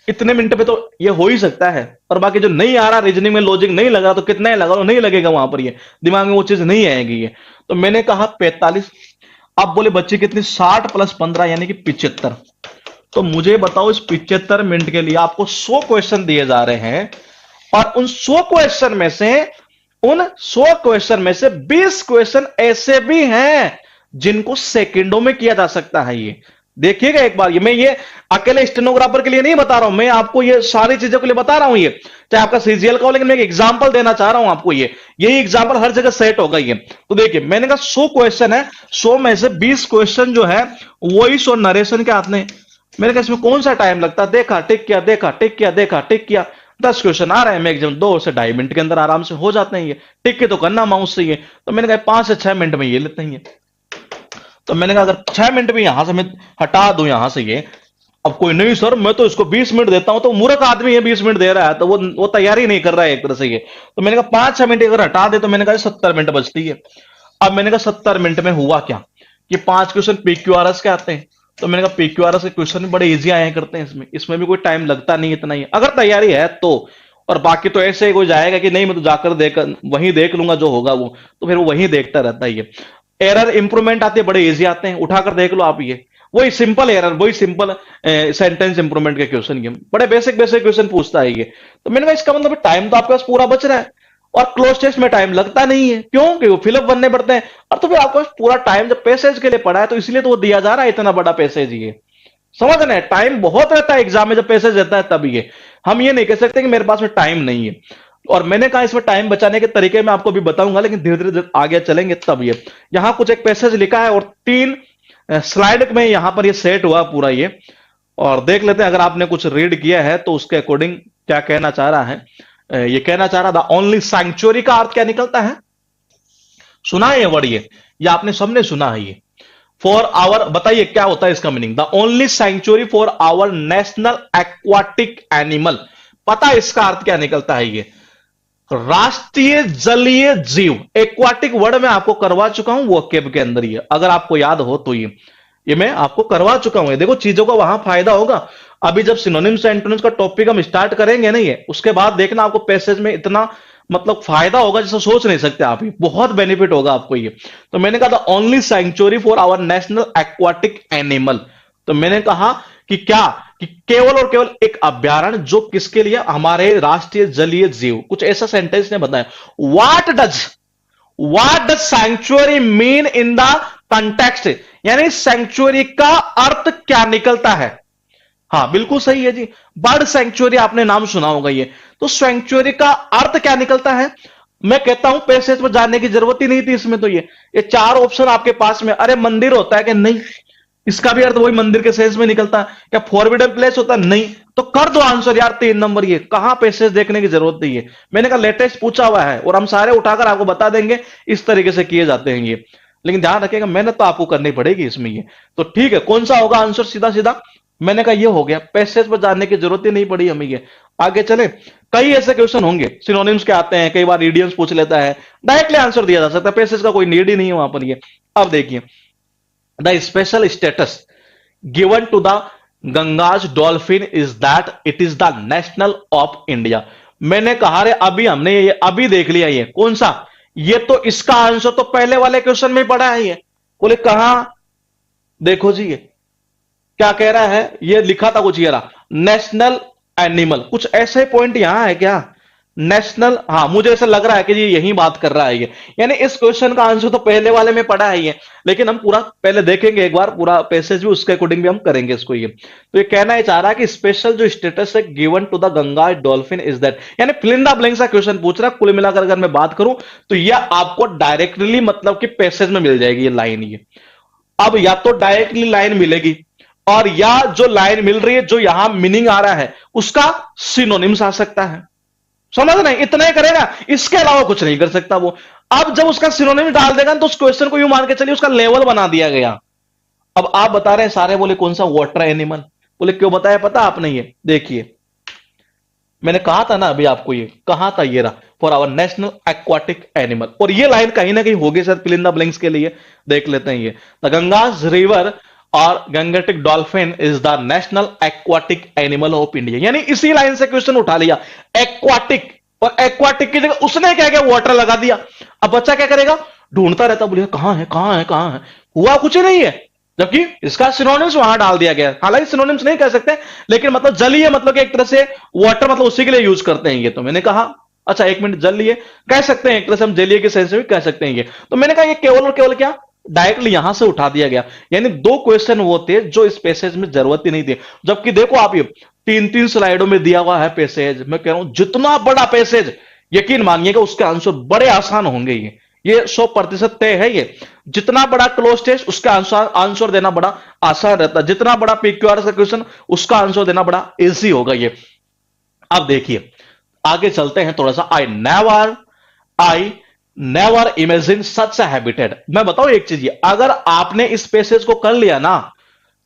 इतने मिनट में तो ये हो ही सकता है। और बाकी जो नहीं आ रहा, रीजनिंग में लॉजिक नहीं लगा, तो कितना ही लगा, तो नहीं लगेगा वहां पर, ये दिमाग में वो चीज नहीं आएगी ये। तो मैंने कहा 45। अब बोले बच्चे कितनी, 60 प्लस 15 यानी कि 75। तो मुझे बताओ इस 75 मिनट के लिए आपको 100 क्वेश्चन दिए जा रहे हैं, और उन 100 क्वेश्चन में से, उन 100 क्वेश्चन में से 20 क्वेश्चन ऐसे भी हैं जिनको सेकंडों में किया जा सकता है। ये देखिएगा एक बार, ये मैं ये अकेले स्टेनोग्राफर के लिए नहीं बता रहा हूं, मैं आपको ये सारी चीजों के लिए बता रहा हूं। ये चाहे आपका सीजीएल का हो, लेकिन मैं एक एग्जांपल देना चाह रहा हूं आपको, ये यही एग्जांपल हर जगह सेट होगा ये। तो देखिए मैंने कहा 100 क्वेश्चन है, 100 में से 20 क्वेश्चन जो है वॉइस और नरेशन के हाथ में। मैंने कहा इसमें कौन सा टाइम लगता है, देखा टिक किया, देखा टिक किया, देखा टिक किया। 10 क्वेश्चन आ रहे हैं मैक्सिमम 2 से 2.5 मिनट के अंदर आराम से हो जाते हैं ये, टिक के तो करना माउस से ये। तो मैंने कहा 5 से 6 मिनट में ये लेते हैं ये। तो मैंने कहा अगर 6 मिनट में यहां से मैं हटा दूं यहां से ये, अब कोई नहीं सर मैं तो इसको 20 मिनट देता हूं, तो मूर्ख आदमी है 20 मिनट दे रहा है, तो वो तैयारी नहीं कर रहा है एक तरह से ये। तो मैंने कहा 5-6 मिनट अगर हटा दे तो मैंने कहा 70 मिनट बचती है। अब मैंने कहा 70 मिनट में हुआ क्या कि 5 क्वेश्चन पीक्यूआरएस के आते हैं। तो मैंने कहा पीक्यूआरएस के क्वेश्चन बड़े इजी आया करते हैं, इसमें भी कोई टाइम लगता नहीं इतना ही, अगर तैयारी है तो। और बाकी तो ऐसे ही कोई जाएगा कि नहीं मैं तो जाकर देख वहीं देख लूंगा जो होगा वो, तो फिर वो वहीं देखता रहता है ये। एरर इंप्रूवमेंट आते हैं, बड़े इजी आते हैं, उठाकर देख लो आप ये। वही सिंपल एरर, वही सिंपल सेंटेंस इंप्रूवमेंट के क्वेश्चन, ये बड़े बेसिक बेसिक क्वेश्चन पूछता है ये। तो मैंने कहा इसका मतलब टाइम तो आपके पास पूरा बच रहा है, और क्लोज टेस्ट में टाइम लगता नहीं है, क्यों कि वो फिलअप बनने पड़ते हैं। और तो फिर आपके पास पूरा टाइम जब पैसेज के लिए पड़ा है, तो इसलिए तो वो दिया जा रहा है इतना बड़ा पैसेज ये, समझ रहे हैं। टाइम बहुत रहता है एग्जाम में जब पैसेज रहता है तब ये, हम ये नहीं कह सकते कि मेरे पास में टाइम नहीं है। और मैंने कहा इसमें टाइम बचाने के तरीके मैं आपको भी बताऊंगा, लेकिन धीरे धीरे आगे चलेंगे तब ये। यहां कुछ एक पैसेज लिखा है, और 3 स्लाइड में यहां पर ये सेट हुआ पूरा ये, और देख लेते हैं अगर आपने कुछ रीड किया है तो उसके अकॉर्डिंग क्या कहना चाह रहा है। ये कहना चाह रहा था ओनली सैंक्चुअरी का अर्थ क्या निकलता है, सुना है ये वर्ड, ये आपने सबने सुना है ये। फॉर आवर, बताइए क्या होता है इसका meaning? The only sanctuary for our national aquatic animal. पता है इसका अर्थ क्या निकलता है? ये राष्ट्रीय जलीय जीव, एक्वाटिक वर्ड में आपको करवा चुका हूं वो केब के अंदर ही है, अगर आपको याद हो तो ये मैं आपको करवा चुका हूं। देखो चीजों का वहां फायदा होगा। अभी जब सिनोनिम्स एंटोनिम्स का टॉपिक हम स्टार्ट करेंगे नहीं है, उसके बाद देखना आपको पैसेज में इतना मतलब फायदा होगा जिसे सोच नहीं सकते आप ही, बहुत बेनिफिट होगा आपको ये। तो मैंने कहा था only sanctuary for our national aquatic animal, तो मैंने कहा कि क्या, कि केवल और केवल एक अभ्यारण्य जो किसके लिए? हमारे राष्ट्रीय जलीय जीव। कुछ ऐसा सेंटेंस ने बताया। What does sanctuary mean in the context, यानी सैंक्चुअरी का अर्थ क्या निकलता है? हाँ बिल्कुल सही है जी, बर्ड सैंक्चुअरी आपने नाम सुना होगा ये। तो सैंक्चुअरी का अर्थ क्या निकलता है? मैं कहता हूं पैसेज पर जाने की जरूरत ही नहीं थी इसमें, तो ये चार ऑप्शन आपके पास में। अरे मंदिर होता है कि नहीं, इसका भी अर्थ वही मंदिर के सेंस में निकलता है। क्या फॉरबिडन प्लेस होता है? नहीं। तो कर दो आंसर यार, 3 नंबर। ये कहां पैसेज देखने की जरूरत नहीं है, मैंने कहा लेटेस्ट पूछा हुआ है और हम सारे उठाकर आपको बता देंगे इस तरीके से किए जाते हैं ये। लेकिन ध्यान रखिएगा मेहनत तो आपको करनी पड़ेगी इसमें ये। तो ठीक है, कौन सा होगा आंसर? सीधा सीधा मैंने कहा ये हो गया, पैसेज पर जाने की जरूरत ही नहीं पड़ी हमें ये। आगे चले, कई ऐसे क्वेश्चन होंगे सिनोनिम्स के आते हैं, कई बार इडियम्स पूछ लेता है, डायरेक्टली आंसर दिया जा सकता है, पैसेज का कोई नीड ही नहीं है वहां पर ये। अब देखिए, the special status given to the Ganges dolphin is that it is the national of India. मैंने कहा रे अभी हमने ये अभी देख लिया, ये कौन सा? ये तो इसका आंसर तो पहले वाले क्वेश्चन में पड़ा है ये। बोले कहां? देखो जी ये क्या कह रहा है, ये लिखा था कुछ ये रहा, नेशनल एनिमल। कुछ ऐसे पॉइंट यहां है क्या? नेशनल, हाँ मुझे ऐसा लग रहा है कि ये यही बात कर रहा है ये, यानी इस क्वेश्चन का आंसर तो पहले वाले में पड़ा है ये। लेकिन हम पूरा पहले देखेंगे एक बार, पूरा पैसेज भी उसके अकॉर्डिंग भी हम करेंगे इसको ये। तो ये कहना ही चाह रहा है कि स्पेशल जो स्टेटस है given to the Ganga dolphin is that, यानी फिल इन द ब्लैंक सा क्वेश्चन पूछ रहा है। कुल मिलाकर अगर मैं बात करूं तो यह आपको डायरेक्टली मतलब कि पैसेज में मिल जाएगी ये लाइन ये। अब या तो डायरेक्टली लाइन मिलेगी, और या जो लाइन मिल रही है जो यहां मीनिंग आ रहा है उसका सिनोनिम्स आ सकता है। समझ नहीं, इतना ही करेगा, इसके अलावा कुछ नहीं कर सकता वो। अब जब उसका सिनोनिम डाल देगा तो उस क्वेश्चन को यूं मान के चलिए उसका लेवल बना दिया गया। अब आप बता रहे हैं सारे, बोले कौन सा? Water animal. बोले क्यों बताया पता आपने? ये देखिए मैंने कहा था ना अभी आपको, ये कहा था ये रहा, for our national aquatic animal. और ये लाइन कहीं ना कहीं होगी sir fill in the blanks के लिए, देख लेते हैं ये। द गंगाज रिवर और Gangetic dolphin is the national aquatic animal of India, यानी इसी लाइन से क्वेश्चन उठा लिया एक्वाटिक, और एक्वाटिक की जगह उसने क्या किया? वाटर लगा दिया। अब बच्चा क्या करेगा? ढूंढता रहता, बोलिए कहां है कहां है कहां है, हुआ कुछ ही नहीं है, जबकि इसका सिनोनिम्स वहां डाल दिया गया। हालांकि सिनोनिम्स नहीं कह सकते, लेकिन मतलब जलीय मतलब कि एक तरह से वाटर मतलब उसी के लिए यूज करते हैं ये। तो मैंने कहा अच्छा एक मिनट, जलीय कह सकते हैं, एक तरह से हम जलीय के सेंस में भी कह सकते हैं ये। तो मैंने कहा ये केवल और केवल क्या डायरेक्टली यहां से उठा दिया गया, यानी दो क्वेश्चन वो थे जो इस पैसेज में जरूरत ही नहीं थी। जबकि देखो आप ये 3-3 स्लाइडों में दिया हुआ है पैसेज, मैं कह रहा हूं जितना बड़ा पैसेज यकीन मानिएगा उसके आंसर बड़े आसान होंगे ये 100% तय है ये। जितना बड़ा क्लोज टेस्ट उसका आंसर देना बड़ा आसान रहता है, जितना बड़ा पीक्यूआर का क्वेश्चन उसका आंसर देना बड़ा इजी होगा ये। अब देखिए आगे चलते हैं थोड़ा सा। आई never imagine such a habitat. मैं बताऊं एक चीज, ये अगर आपने इस पैसेज को कर लिया ना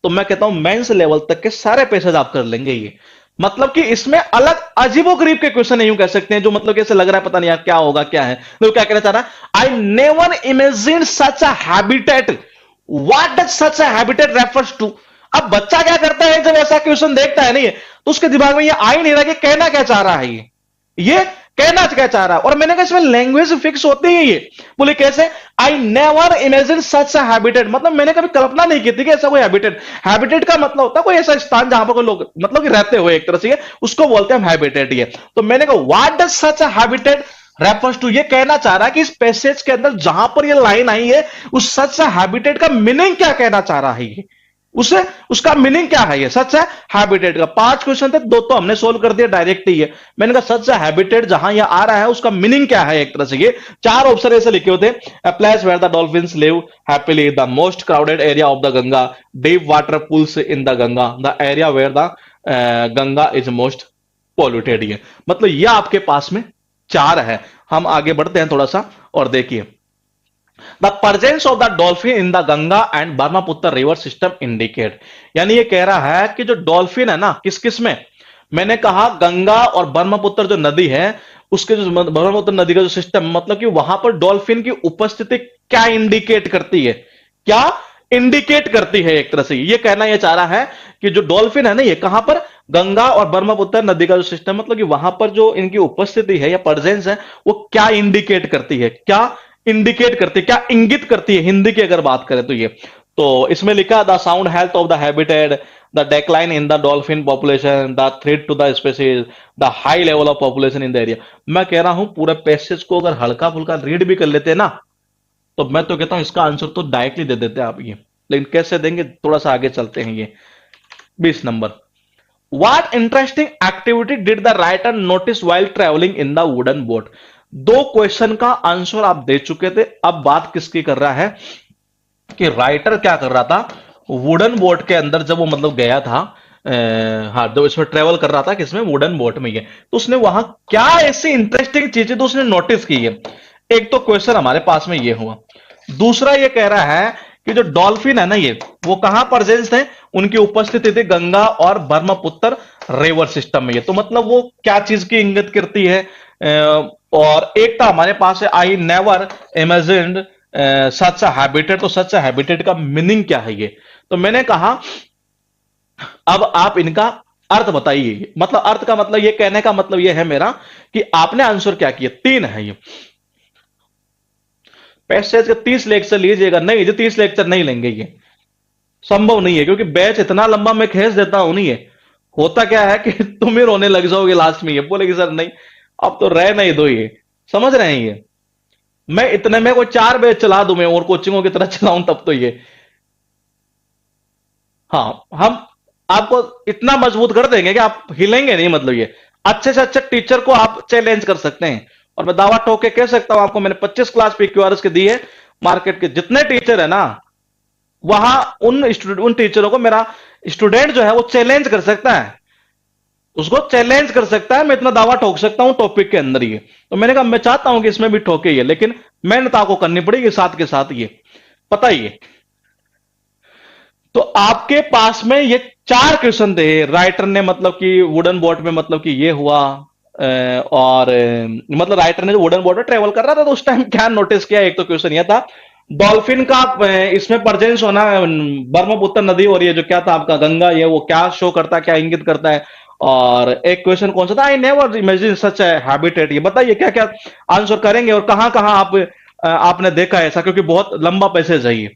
तो मैं कहता हूं मेंस लेवल तक के सारे पैसेज आप कर लेंगे ये। मतलब कि इसमें अलग अजीबोगरीब के क्वेश्चन यूं कह सकते हैं जो मतलब कैसे लग रहा है पता नहीं यार क्या होगा क्या है। तो क्या कहना चाह रहा है? I never imagine such a habitat. What does such a habitat refers to? अब बच्चा क्या करता है जब ऐसा क्वेश्चन देखता है नहीं तो उसके दिमाग में ये आ ही नहीं रहा कि कहना क्या चाह रहा है ये कहना क्या चाह रहा है। और मैंने कहा इसमें लैंग्वेज फिक्स होती है ये। बोले कैसे? आई never imagine such a habitat, मतलब मैंने कभी कल्पना नहीं की थी कि ऐसा कोई हैबिटेट। हैबिटेट का मतलब होता है कोई ऐसा स्थान जहां पर कोई लोग मतलब कि रहते हुए एक तरह से, उसको बोलते हैं हैबिटेट ये। तो मैंने कहा what does such a habitat refers to, ये कहना चाह रहा है कि इस पैसेज के अंदर जहां पर ये लाइन आई है उस सच हैबिटेट का मीनिंग क्या कहना चाह रहा है ये, उसे उसका मीनिंग क्या है ये सच है हैबिटेट का। 5 क्वेश्चन थे, 2 तो हमने सोल्व कर दिया डायरेक्ट ही है। मैंने कहा सच है हैबिटेट जहां ये आ रहा है उसका मीनिंग क्या है एक तरह से ये। 4 ऑप्शन ऐसे लिखे होते, a place where the dolphins live happily, the most crowded area of the Ganga, deep water pools in the Ganga, the area where the Ganga is most polluted. ये मतलब ये आपके पास में 4 है। हम आगे बढ़ते हैं थोड़ा सा और देखिए the presence of the dolphin in the Ganga and Brahmaputra river system indicate, यानी ये कह रहा है कि जो डॉल्फिन है ना, किस किस में, मैंने कहा गंगा और ब्रह्मपुत्र जो नदी है, उसके जो ब्रह्मपुत्र नदी का जो सिस्टम, मतलब कि वहां पर डॉल्फिन की उपस्थिति क्या इंडिकेट करती है, क्या इंडिकेट करती है, एक तरह से ये कहना ये चाह रहा है कि जो डॉल्फिन है ना, ये कहां पर, गंगा और ब्रह्मपुत्र नदी का जो सिस्टम, मतलब कि वहां पर जो इनकी उपस्थिति है या प्रेजेंस है, वो क्या इंडिकेट करती है, क्या इंडिकेट करती है, क्या इंगित करती है, हिंदी की अगर बात करें तो ये। तो इसमें लिखा the sound health of the habitat, the decline in the dolphin population, the threat to the species, the high level of population in the area. मैं कह रहा हूं पूरे पैसेज को अगर हल्का फुल्का रीड भी कर लेते हैं ना, तो मैं तो कहता हूं इसका आंसर तो डायरेक्टली दे देते हैं आप ये, लेकिन कैसे देंगे, थोड़ा सा आगे चलते हैं। ये 20 number, what interesting activity did the writer notice while travelling in the wooden boat. दो क्वेश्चन का आंसर आप दे चुके थे, अब बात किसकी कर रहा है कि राइटर क्या कर रहा था वुडन बोट के अंदर, जब वो मतलब गया था, हाँ, जब इसमें ट्रेवल कर रहा था किसमें, वुडन बोट में, ये तो उसने वहां क्या ऐसी इंटरेस्टिंग चीजें तो उसने नोटिस की है। एक तो क्वेश्चन हमारे पास में ये हुआ, दूसरा ये कह रहा है कि जो डॉल्फिन है ना, ये वो कहां प्रेजेंस थे, उनकी उपस्थिति थी गंगा और ब्रह्मपुत्र रिवर सिस्टम में। ये तो मतलब वो क्या चीज की इंगित करती है। और एक था हमारे पास है, I never imagined such a habitat. तो सच अ हैबिटेट का मीनिंग क्या है ये, तो मैंने कहा अब आप इनका अर्थ बताइए, मतलब अर्थ का मतलब ये कहने का मतलब ये है मेरा कि आपने आंसर क्या किया, 3 है ये। पैसेज के 30 लेक्चर लीजिएगा, नहीं जो 30 लेक्चर नहीं लेंगे, ये संभव नहीं है, क्योंकि बैच इतना लंबा मैं खींच देता हूं नहीं है। होता क्या है कि तुम ही रोने लग जाओगे लास्ट में, ये बोलेगी सर नहीं अब तो रह नहीं दो, ये समझ रहे हैं ये, मैं इतने में कोई 4 बैच चला दूं मैं और कोचिंगों की तरह चलाऊं तब तो ये, हाँ हम आपको इतना मजबूत कर देंगे कि आप हिलेंगे नहीं, मतलब ये अच्छे से अच्छे टीचर को आप चैलेंज कर सकते हैं। और मैं दावा ठोक के कह सकता हूं आपको, मैंने 25 क्लास पीक्यूआरएस के दी है, मार्केट के जितने टीचर है ना, वहां उन टीचरों को मेरा स्टूडेंट जो है वो चैलेंज कर सकता है, उसको चैलेंज कर सकता है, मैं इतना दावा ठोक सकता हूं टॉपिक के अंदर ये। तो मैंने कहा मैं चाहता हूं कि इसमें भी ठोके ये, लेकिन मेहनत आपको करनी पड़ेगी साथ के साथ, ये पता ही है। तो आपके पास में ये 4 क्वेश्चन थे, राइटर ने मतलब कि वुडन बोट में मतलब कि ये हुआ, और मतलब राइटर ने जो वुडन बोट में ट्रेवल कर रहा था तो उस टाइम क्या नोटिस किया, एक तो क्वेश्चन ये था डॉल्फिन का इसमें प्रेजेंस होना, ब्रह्मपुत्र नदी और ये जो क्या था आपका गंगा, ये वो क्या शो करता है, क्या इंगित करता है। और एक क्वेश्चन कौन सा था, आई नेवर इमेजिन सच है हैबिटेट। ये बताइए क्या क्या आंसर करेंगे और कहां कहां आप आपने देखा ऐसा, क्योंकि बहुत लंबा पैसेज है ये,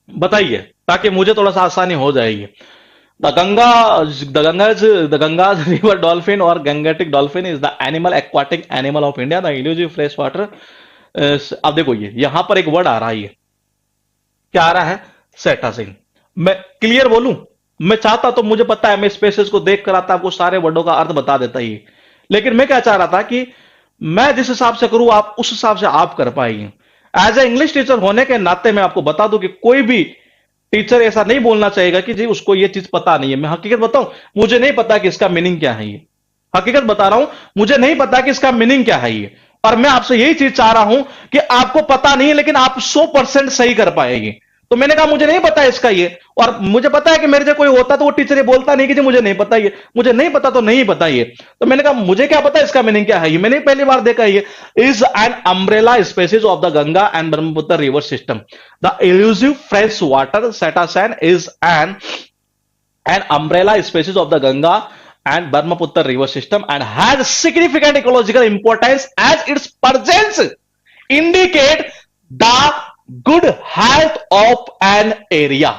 बताइए ताकि मुझे थोड़ा सा आसानी हो जाएगी। The Ganga the Ganga river dolphin और Gangetic dolphin is the animal aquatic animal of India, the elusive fresh water. अब देखो ये यहां पर एक वर्ड आ रहा है, ये क्या आ रहा है, सेटासिन। मैं क्लियर बोलूं, मैं चाहता तो मुझे पता है मैं स्पेसेस को देख कर आता आपको सारे वर्डों का अर्थ बता देता ही, लेकिन मैं क्या चाह रहा था कि मैं जिस हिसाब से करूं आप उस हिसाब से आप कर पाएंगे। एज ए इंग्लिश टीचर होने के नाते मैं आपको बता दूं कि कोई भी टीचर ऐसा नहीं बोलना चाहेगा कि जी उसको ये चीज पता नहीं है। मैं हकीकत बताऊं, मुझे नहीं पता कि इसका मीनिंग क्या है ये, हकीकत बता रहा हूं, मुझे नहीं पता कि इसका मीनिंग क्या है ये। और मैं आपसे यही चीज चाह रहा हूं कि आपको पता नहीं है लेकिन आप 100% सही कर पाएंगे। तो मैंने कहा मुझे नहीं पता इसका ये, और मुझे पता है कि मेरे से कोई होता तो वो टीचर ये बोलता नहीं कि जी मुझे नहीं पता ये, मुझे नहीं पता तो नहीं पता ये। तो मैंने कहा मुझे क्या पता इसका मीनिंग क्या है, ये मैंने पहली बार देखा है। ये is an umbrella species of the Ganga and Brahmaputra river system, the elusive fresh water cetacean is an umbrella species of the Ganga and Brahmaputra river system and has significant ecological importance as its presence indicate the good health of an area।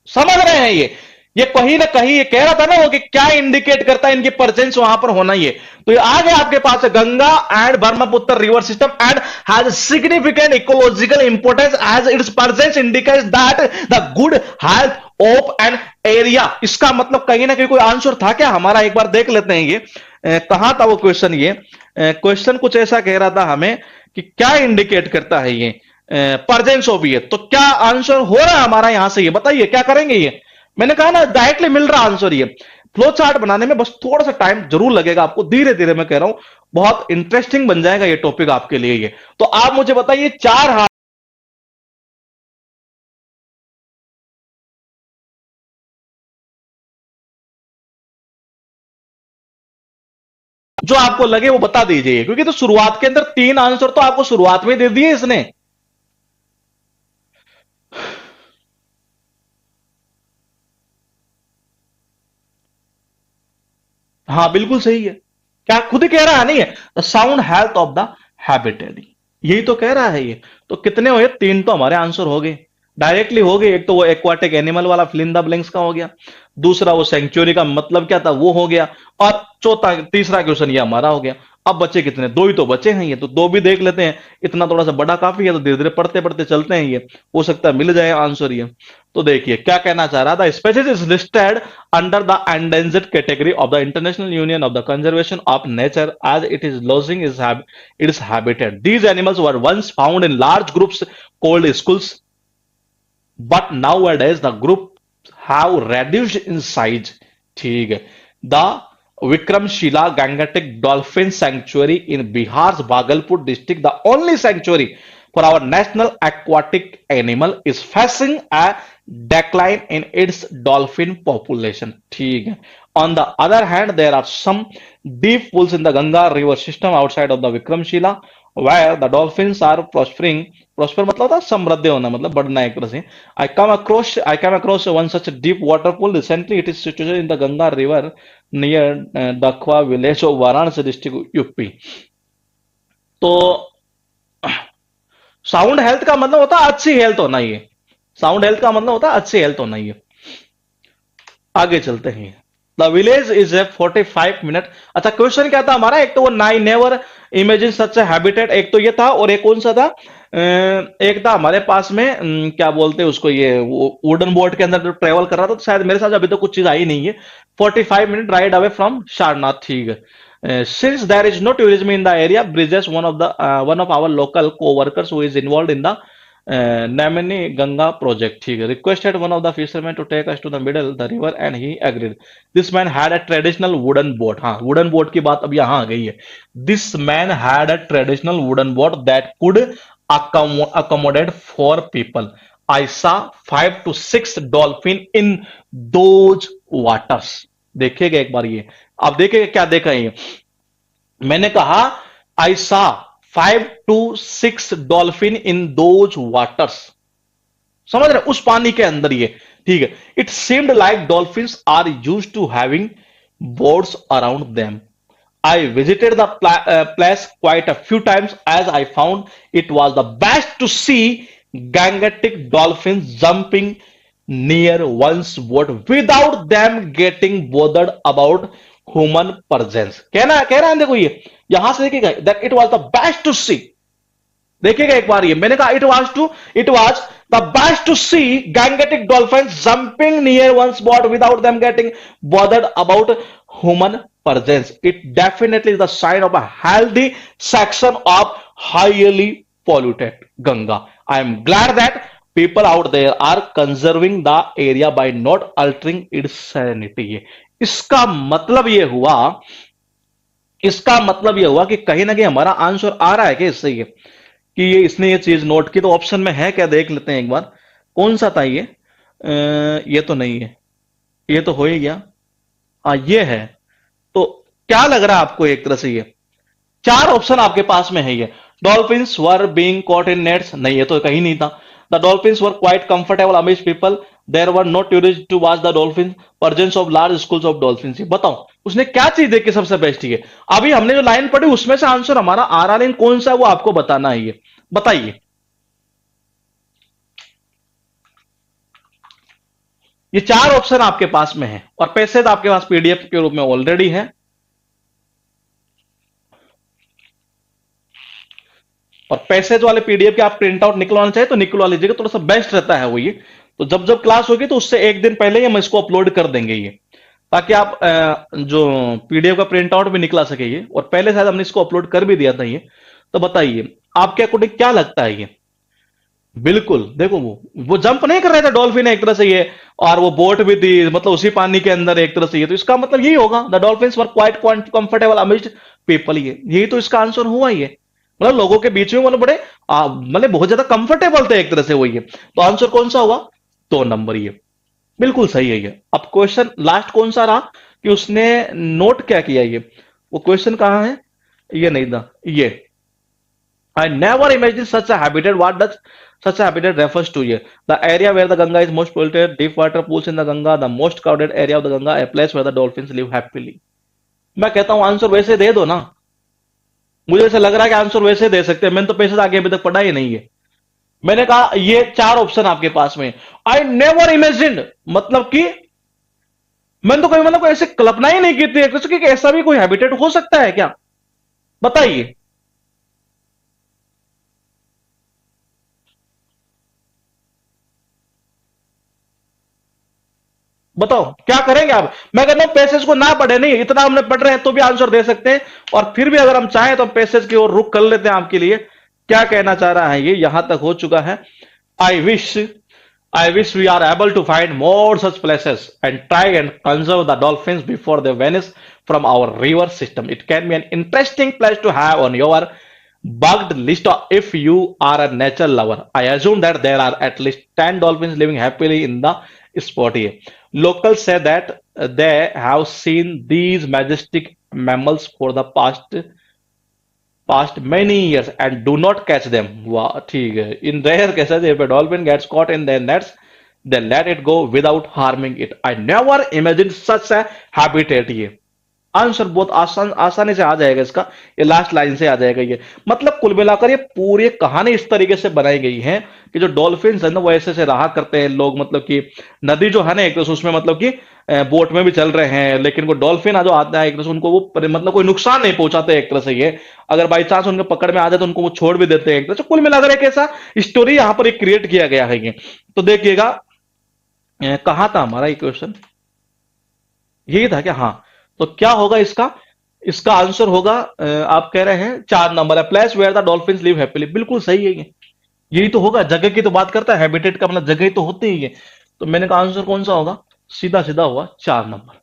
समझ रहे हैं ये कहीं ना कहीं ये कह रहा था ना वो कि क्या इंडिकेट करता है इनकी प्रेजेंस वहां पर होना। ये तो ये आ गया आपके पास Ganga and Brahmaputra river system and has significant ecological importance as its presence indicates that the good health of an area. इसका मतलब कहीं ना कहीं कोई आंसर था क्या हमारा, एक बार देख लेते हैं ये कहां था वो क्वेश्चन। ये क्वेश्चन कुछ ऐसा कह रहा था हमें कि क्या इंडिकेट करता है ये प्रेजेंस ऑफ ये, तो क्या आंसर हो रहा है हमारा यहां से, ये बताइए क्या करेंगे। ये मैंने कहा ना डायरेक्टली मिल रहा आंसर। ये फ्लो चार्ट बनाने में बस थोड़ा सा टाइम जरूर लगेगा आपको, धीरे धीरे मैं कह रहा हूं बहुत इंटरेस्टिंग बन जाएगा ये टॉपिक आपके लिए। ये तो आप मुझे बताइए 4 जो आपको लगे वो बता दीजिए, क्योंकि तो शुरुआत के अंदर 3 आंसर तो आपको शुरुआत में दे दिए इसने। हाँ बिल्कुल सही है, क्या खुद ही कह रहा है नहीं है, the sound health of the habitat, यही तो कह रहा है ये। तो कितने हुए, 3 तो हमारे आंसर हो गए, डायरेक्टली हो गए। एक तो वो एक्वाटिक एनिमल वाला फिल इन द ब्लैंक्स का हो गया, दूसरा वो सेंचुरी का मतलब क्या था वो हो गया, और चौथा तीसरा क्वेश्चन ये हमारा हो गया। अब बचे कितने, 2 ही तो बचे हैं, ये तो 2 भी देख लेते हैं, इतना थोड़ा सा बड़ा काफी है, तो धीरे धीरे पढ़ते पढ़ते चलते हैं, ये हो सकता है मिल जाए आंसर ये। तो देखिए क्या कहना चाह रहा था, species is listed under the endangered category of the International Union of the Conservation of Nature as it is losing its habitat. These animals were once found in large groups called schools, but nowadays the group have reduced in size. ठीक है, the Vikramshila Gangetic Dolphin Sanctuary in Bihar's Bhagalpur district, the only sanctuary for our national aquatic animal, is facing a decline in its dolphin population. ठीक है. On the other hand, there are some deep pools in the Ganga river system outside of the Vikramshila where the dolphins are prospering. Prosper मतलब होता है समृद्ध होना, मतलब बढ़ना एक तरह से। I came across one such deep water pool recently. It is situated in the Ganga river near Dakhwa village of Varanasi district, UP. तो साउंड हेल्थ का मतलब होता है अच्छी हेल्थ होना, ये साउंड हेल्थ का मतलब होता है अच्छी हेल्थ होना। ये आगे चलते हैं, the village is a 45 minute. अच्छा क्वेश्चन क्या था हमारा, एक तो वो नाई नेवर इमेजिन सच हैबिटेट, एक तो ये था, और एक कौन सा था, एक था हमारे पास में क्या बोलते हैं उसको, ये वुडन बोर्ड के अंदर जो ट्रेवल कर रहा था, तो शायद मेरे साथ अभी तो कुछ चीज आई नहीं है। 45 minute ride away from Sarnath, ठीक है। Since there is no tourism in the area, Brijesh one of our local co-workers who is involved in the Namani Ganga project, ठीक है, requested one of the fishermen to take us to the middle the river and he agreed. This man had a traditional wooden boat, हाँ wooden boat की बात अब यहाँ आ गई है। This man had a traditional wooden boat that could accommodate 4 people. I saw 5 to 6 dolphin in those waters. देखिएगा एक बार ये, अब देखिएगा क्या देखा है ये, मैंने कहा आई सा 5 to 6 dolphin in those waters, समझ रहे, उस पानी के अंदर ये, ठीक है। It seemed like dolphins are use to having boards around them. I visited the place quite a few times as I found it was the best to see Gangetic dolphins jumping near one's boat without them getting bothered about human presence। कह रहा है देखो ये, यहां से देखिएगा that it was the best to see, देखिएगा एक बार ये, मैंने कहा it was the best to see Gangetic dolphins jumping near one's boat without them getting bothered about human presence. It definitely is the sign of a healthy section of highly polluted Ganga. I am glad that people out there are conserving the area by not altering its serenity। इसका मतलब ये हुआ, इसका मतलब ये हुआ कि कहीं ना कहीं हमारा आंसर आ रहा है कि इससे ये कि ये इसने ये चीज नोट की। तो ऑप्शन में है क्या, देख लेते हैं एक बार, कौन सा था ये तो नहीं है, ये तो हो ही गया, हाँ ये है। तो क्या लग रहा है आपको, एक तरह से ये 4 ऑप्शन आपके पास में है। ये dolphins were being caught in nets, नहीं ये तो कहीं नहीं था। The dolphins were quite comfortable amaze people, there were no tourist to watch the dolphin, presence of large schools of dolphins. बताओ उसने क्या चीज देखी सबसे बेस्ट है। अभी हमने जो लाइन पढ़ी उसमें से आंसर हमारा आ रहा, लेकिन कौन सा है वो आपको बताना है, ये बताइए। ये 4 ऑप्शन आपके पास में है और पैसे तो आपके पास पीडीएफ के रूप में ऑलरेडी है, और पैसेज वाले पीडीएफ के आप प्रिंट आउट निकलवाना चाहे तो निकलवा लीजिएगा, थोड़ा सा बेस्ट रहता है वो ये। तो जब जब क्लास होगी तो उससे एक दिन पहले ही हम इसको अपलोड कर देंगे ये, ताकि आप जो पीडीएफ का प्रिंट आउट भी निकला सके ये, और पहले शायद हमने इसको अपलोड कर भी दिया था ये। तो बताइए आपके अकॉर्डिंग क्या लगता है ये। बिल्कुल देखो वो जंप नहीं कर रहे थे डॉल्फिन एक तरह से ये, और वो बोट भी थी, मतलब उसी पानी के अंदर एक तरह से ये, तो इसका मतलब यही होगा the dolphins were quite comfortable amidst people, ये यही तो इसका आंसर हुआ ये, मतलब लोगों के बीच में मतलब बड़े मतलब बहुत ज्यादा कंफर्टेबल थे एक तरह से वो ये। तो आंसर कौन सा हुआ, 2 नंबर ये बिल्कुल सही है ये। अब क्वेश्चन लास्ट कौन सा रहा कि उसने नोट क्या किया ये, वो क्वेश्चन कहां है, ये नहीं था, ये I never imagined such a habitat. What does such a habitat refers to here? The area where the Ganga is most polluted, deep water pools in the Ganga, the most crowded area of the Ganga, a place where the dolphins live happily. मैं कहता हूं answer वैसे दे दो ना, मुझे ऐसा लग रहा है कि आंसर वैसे दे सकते हैं, मैंने तो पैसे आगे अभी तक पढ़ा ही नहीं है। मैंने कहा ये चार ऑप्शन आपके पास में, आई नेवर इमेजिन मतलब कि मैंने तो कभी मतलब ऐसे कल्पना ही नहीं की थी कि ऐसा भी कोई हैबिटेट हो सकता है क्या, बताइए। बताओ क्या करेंगे आप। मैं कहता हूं पैसेज को ना पढ़े, नहीं इतना हमने पढ़ रहे हैं तो भी आंसर दे सकते हैं, और फिर भी अगर हम चाहें तो पैसेज की ओर रुक कर लेते हैं आपके लिए। क्या कहना चाह रहा है ये, यहां तक हो चुका है। I wish I wish we are able to find more such places and try and conserve the dolphins before they vanish from our river system. It can be an interesting place to have on your bugged list if you are a nature lover. I assume that there are at least 10 dolphins living happily in the spot here. Locals say that they have seen these majestic mammals for the past many years and do not catch them. वाह ठीक है, in rare cases if a dolphin gets caught in their nets they let it go without harming it. I never imagined such a habitat. ये answer बहुत आसानी से आ जाएगा इसका, ये लास्ट लाइन से आ जाएगा ये। मतलब कुल मिलाकर ये पूरी कहानी इस तरीके से बनाई गई है कि जो डॉल्फिन है ना वो ऐसे से रहा करते हैं लोग, मतलब कि नदी जो है ना एक तरह से उसमें मतलब कि बोट में भी चल रहे हैं, लेकिन वो डॉल्फिन जो आता है एक तरह से उनको वो मतलब कोई नुकसान नहीं पहुंचाते एक तरह से। ये अगर बाई चांस उनके पकड़ में आ जाए तो उनको वो छोड़ भी देते हैं एक तरह से। कुल मिलाकर एक ऐसा स्टोरी यहाँ पर क्रिएट किया गया है ये। तो देखिएगा कहाँ था हमारा ये क्वेश्चन, यही था क्या, हाँ। तो क्या होगा इसका, इसका आंसर होगा आप कह रहे हैं 4 नंबर है, place where the dolphins live happily. बिल्कुल सही है ये, यही तो होगा, जगह की तो बात करता है, हैबिटेट का मतलब जगह ही तो होती है ये। तो मैंने कहा आंसर कौन सा होगा, सीधा सीधा हुआ 4 नंबर,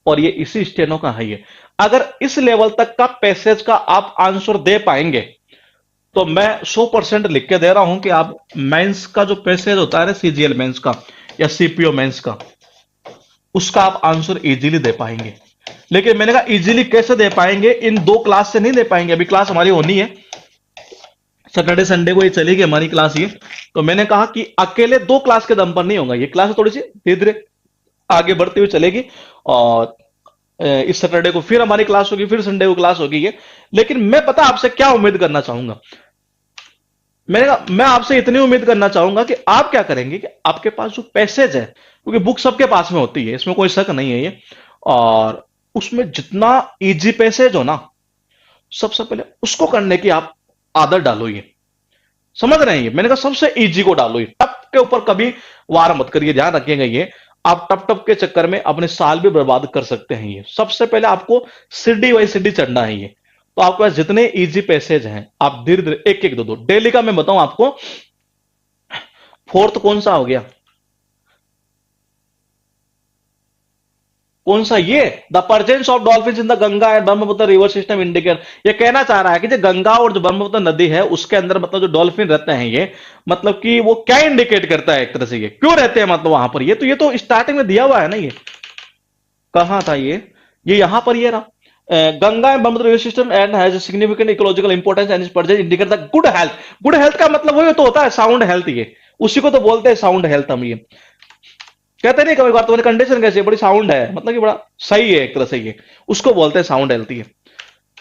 और ये इसी स्टेनो का है ये। अगर इस लेवल तक का पैसेज का आप आंसर दे पाएंगे तो मैं 100% लिख के दे रहा हूं कि आप मेंस का जो पैसेज होता है ना, सीजीएल मेंस का या सीपीओ मेंस का, उसका आप आंसर इजीली दे पाएंगे। लेकिन मैंने कहा इजीली कैसे दे पाएंगे, इन 2 क्लास से नहीं दे पाएंगे। अभी क्लास हमारी होनी है सैटरडे संडे को, ये चलेगी हमारी क्लास ये। तो मैंने कहा कि अकेले 2 क्लास के दम पर नहीं होगा, ये क्लास थोड़ी सी धीरे धीरे आगे बढ़ती हुई चलेगी, और इस सैटरडे को फिर हमारी क्लास होगी, फिर संडे को क्लास होगी ये। लेकिन मैं पता आपसे क्या उम्मीद करना चाहूंगा, मैंने कहा मैं आपसे इतनी उम्मीद करना चाहूंगा कि आप क्या करेंगे कि आपके पास जो पैसेज है, क्योंकि बुक सबके पास में होती है, इसमें कोई शक नहीं है ये, और उसमें जितना इजी पैसेज हो ना, सबसे पहले उसको करने की आप आदत डालो। ये समझ रहे हैं, ये मैंने कहा सबसे इजी को डालो, ये टप के ऊपर कभी वार मत करिए, ध्यान रखिएगा ये। आप टप टप के चक्कर में अपने साल भी बर्बाद कर सकते हैं। ये सबसे पहले आपको सीढ़ी बाई सीढ़ी चढ़ना है ये। तो आपके पास जितने इजी पैसेज हैं आप धीरे धीरे एक एक दो दो डेली का, मैं बताऊं आपको, फोर्थ कौन सा हो गया, कौन सा, ये the presence of dolphin in the Ganga and Brahmaputra river system indicate. ये कहना चाह रहा है कि जो गंगा और जो ब्रह्मपुत्र नदी है उसके अंदर मतलब जो डॉल्फिन रहते हैं ये, मतलब कि वो क्या इंडिकेट करता है एक तरह से, ये क्यों रहते हैं मतलब वहां पर, ये तो स्टार्टिंग में दिया हुआ है ना। ये कहां था ये यहां पर ये रहा, Ganga and Brahmaputra river system and has significant ecological importance and presence indicate the good health. Good health का मतलब वही तो होता है साउंड हेल्थ, ये उसी को तो बोलते हैं साउंड हेल्थ। हम ये कहते नहीं कभी बार तुम्हारी कंडीशन कैसी है, बड़ी साउंड है, मतलब कि बड़ा सही है एक तरह से, ये उसको बोलते हैं साउंड हेल्थ है।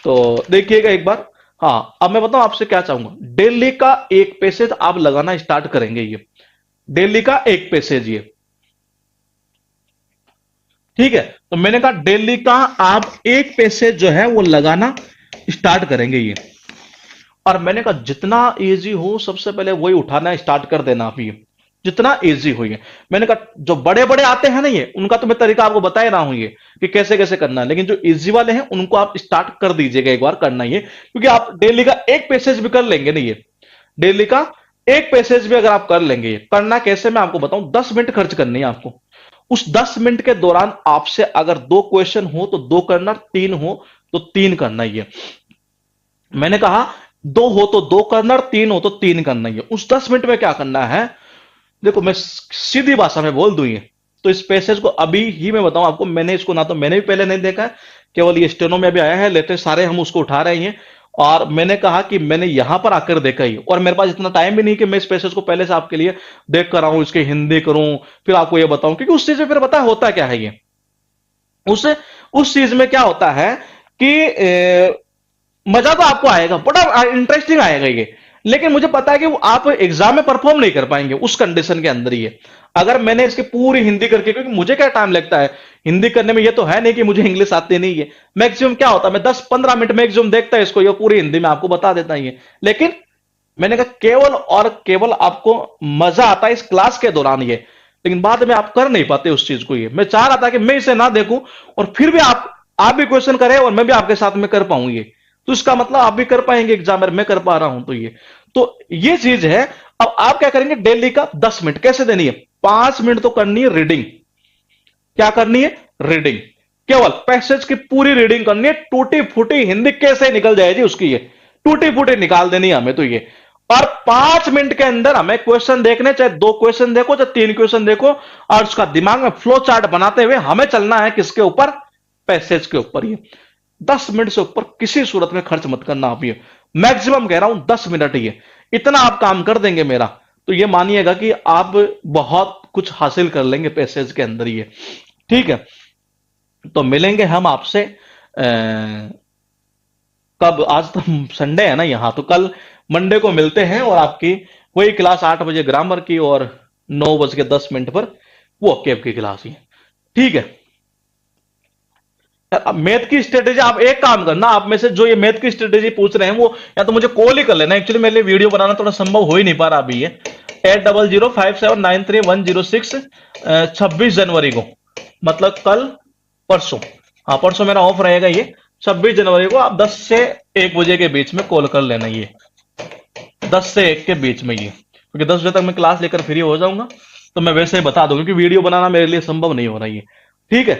तो देखिएगा एक बार। हाँ अब मैं बताऊं आपसे क्या चाहूंगा, डेली का एक पैसेज आप लगाना स्टार्ट करेंगे, ये डेली का एक पैसेज ये, ठीक है। तो मैंने कहा डेली का आप एक पैसेज जो है वो लगाना स्टार्ट करेंगे ये, और मैंने कहा जितना इजी हो सबसे पहले वही उठाना स्टार्ट कर देना आप, ये जितना इजी हो। ये मैंने कहा जो बड़े बड़े आते हैं ना ये, उनका तो मैं तरीका आपको बता ही रहा हूं ये कि कैसे कैसे करना है, लेकिन जो इजी वाले हैं उनको आप स्टार्ट कर दीजिएगा एक बार करना ये, क्योंकि आप डेली का एक पैसेज भी कर लेंगे ना, ये डेली का एक पैसेज भी अगर आप कर लेंगे, ये करना कैसे मैं आपको बताऊं, 10 मिनट खर्च करनी है आपको। उस 10 मिनट के दौरान आपसे अगर 2 क्वेश्चन हो तो 2 करना, 3 हो तो 3 करना। ये मैंने कहा 2 हो तो 2 करना, 3 हो तो 3 करना। ये उस 10 मिनट में क्या करना है, देखो मैं सीधी भाषा में बोल दूं ये, तो इस पैसेज को अभी ही मैं बताऊं आपको, मैंने इसको ना तो मैंने भी पहले नहीं देखा है, केवल ये स्टेनो में भी आया है, लेटेस्ट सारे हम उसको उठा रहे हैं। और मैंने कहा कि मैंने यहां पर आकर देखा ही, और मेरे पास इतना टाइम भी नहीं कि मैं इस पैसेज को पहले से आपके लिए देख कर आऊं, इसकी हिंदी करूं, फिर आपको ये बताऊं, क्योंकि उस चीज में फिर पता होता क्या है ये, उस उस चीज में क्या होता है कि मजा तो आपको आएगा, बड़ा इंटरेस्टिंग आएगा ये, लेकिन मुझे पता है कि वो आप एग्जाम में परफॉर्म नहीं कर पाएंगे उस कंडीशन के अंदर ही है। अगर मैंने इसकी पूरी हिंदी करके, क्योंकि मुझे क्या टाइम लगता है हिंदी करने में, ये तो है नहीं कि मुझे इंग्लिश आती नहीं है, मैक्सिमम क्या होता है मैं 10-15 मिनट मैक्सिमम देखता है इसको, ये पूरी हिंदी में आपको बता देता है ये। लेकिन मैंने कहा केवल और केवल आपको मजा आता है इस क्लास के दौरान ये, लेकिन बाद में आप कर नहीं पाते उस चीज को। ये मैं चाह रहा था कि मैं इसे ना देखूं और फिर भी आप भी क्वेश्चन करें और मैं भी आपके साथ में कर पाऊं ये, तो इसका मतलब आप भी कर पाएंगे एग्जाम में, मैं कर पा रहा हूं तो ये चीज है। अब आप क्या करेंगे, डेली का 10 मिनट कैसे देनी है, 5 मिनट तो करनी है रीडिंग। क्या करनी है, रीडिंग, केवल पैसेज की पूरी रीडिंग करनी है, टूटी फूटी हिंदी कैसे निकल जाएगी उसकी, ये टूटी फूटी निकाल देनी है हमें तो ये। और 5 मिनट के अंदर हमें क्वेश्चन देखने, चाहे 2 क्वेश्चन देखो चाहे 3 क्वेश्चन देखो, और उसका दिमाग में फ्लो चार्ट बनाते हुए हमें चलना है किसके ऊपर, पैसेज के ऊपर। ये 10 मिनट से ऊपर किसी सूरत में खर्च मत करना आप, ये मैक्सिमम कह रहा हूं 10 मिनट ही है, इतना आप काम कर देंगे मेरा, तो ये मानिएगा कि आप बहुत कुछ हासिल कर लेंगे पैसेज के अंदर ये। ठीक है, तो मिलेंगे हम आपसे कब, आज तो संडे है ना यहाँ, तो कल मंडे को मिलते हैं, और आपकी वही क्लास 8 बजे ग्रामर की और 9:10 पर वो आपकी आपकी क्लास ही। ठीक है, अब मैथ की स्ट्रेटेजी आप एक काम करना, आप में से जो ये मैथ की स्ट्रेटेजी पूछ रहे हैं वो या तो मुझे कॉल ही कर लेना, एक्चुअली मेरे लिए वीडियो बनाना थोड़ा संभव हो ही नहीं पा रहा अभी ये। 8005793106 26 जनवरी को, मतलब कल परसों, हाँ परसों मेरा ऑफ रहेगा ये, 26 जनवरी को आप 10 से 1 बजे के बीच में कॉल कर लेना ये, 10 से 1 के बीच में ये, क्योंकि 10 बजे तक मैं क्लास लेकर फ्री हो जाऊंगा, तो मैं वैसे ही बता दूंगा, क्योंकि वीडियो बनाना मेरे लिए संभव नहीं हो रहा है। ठीक है,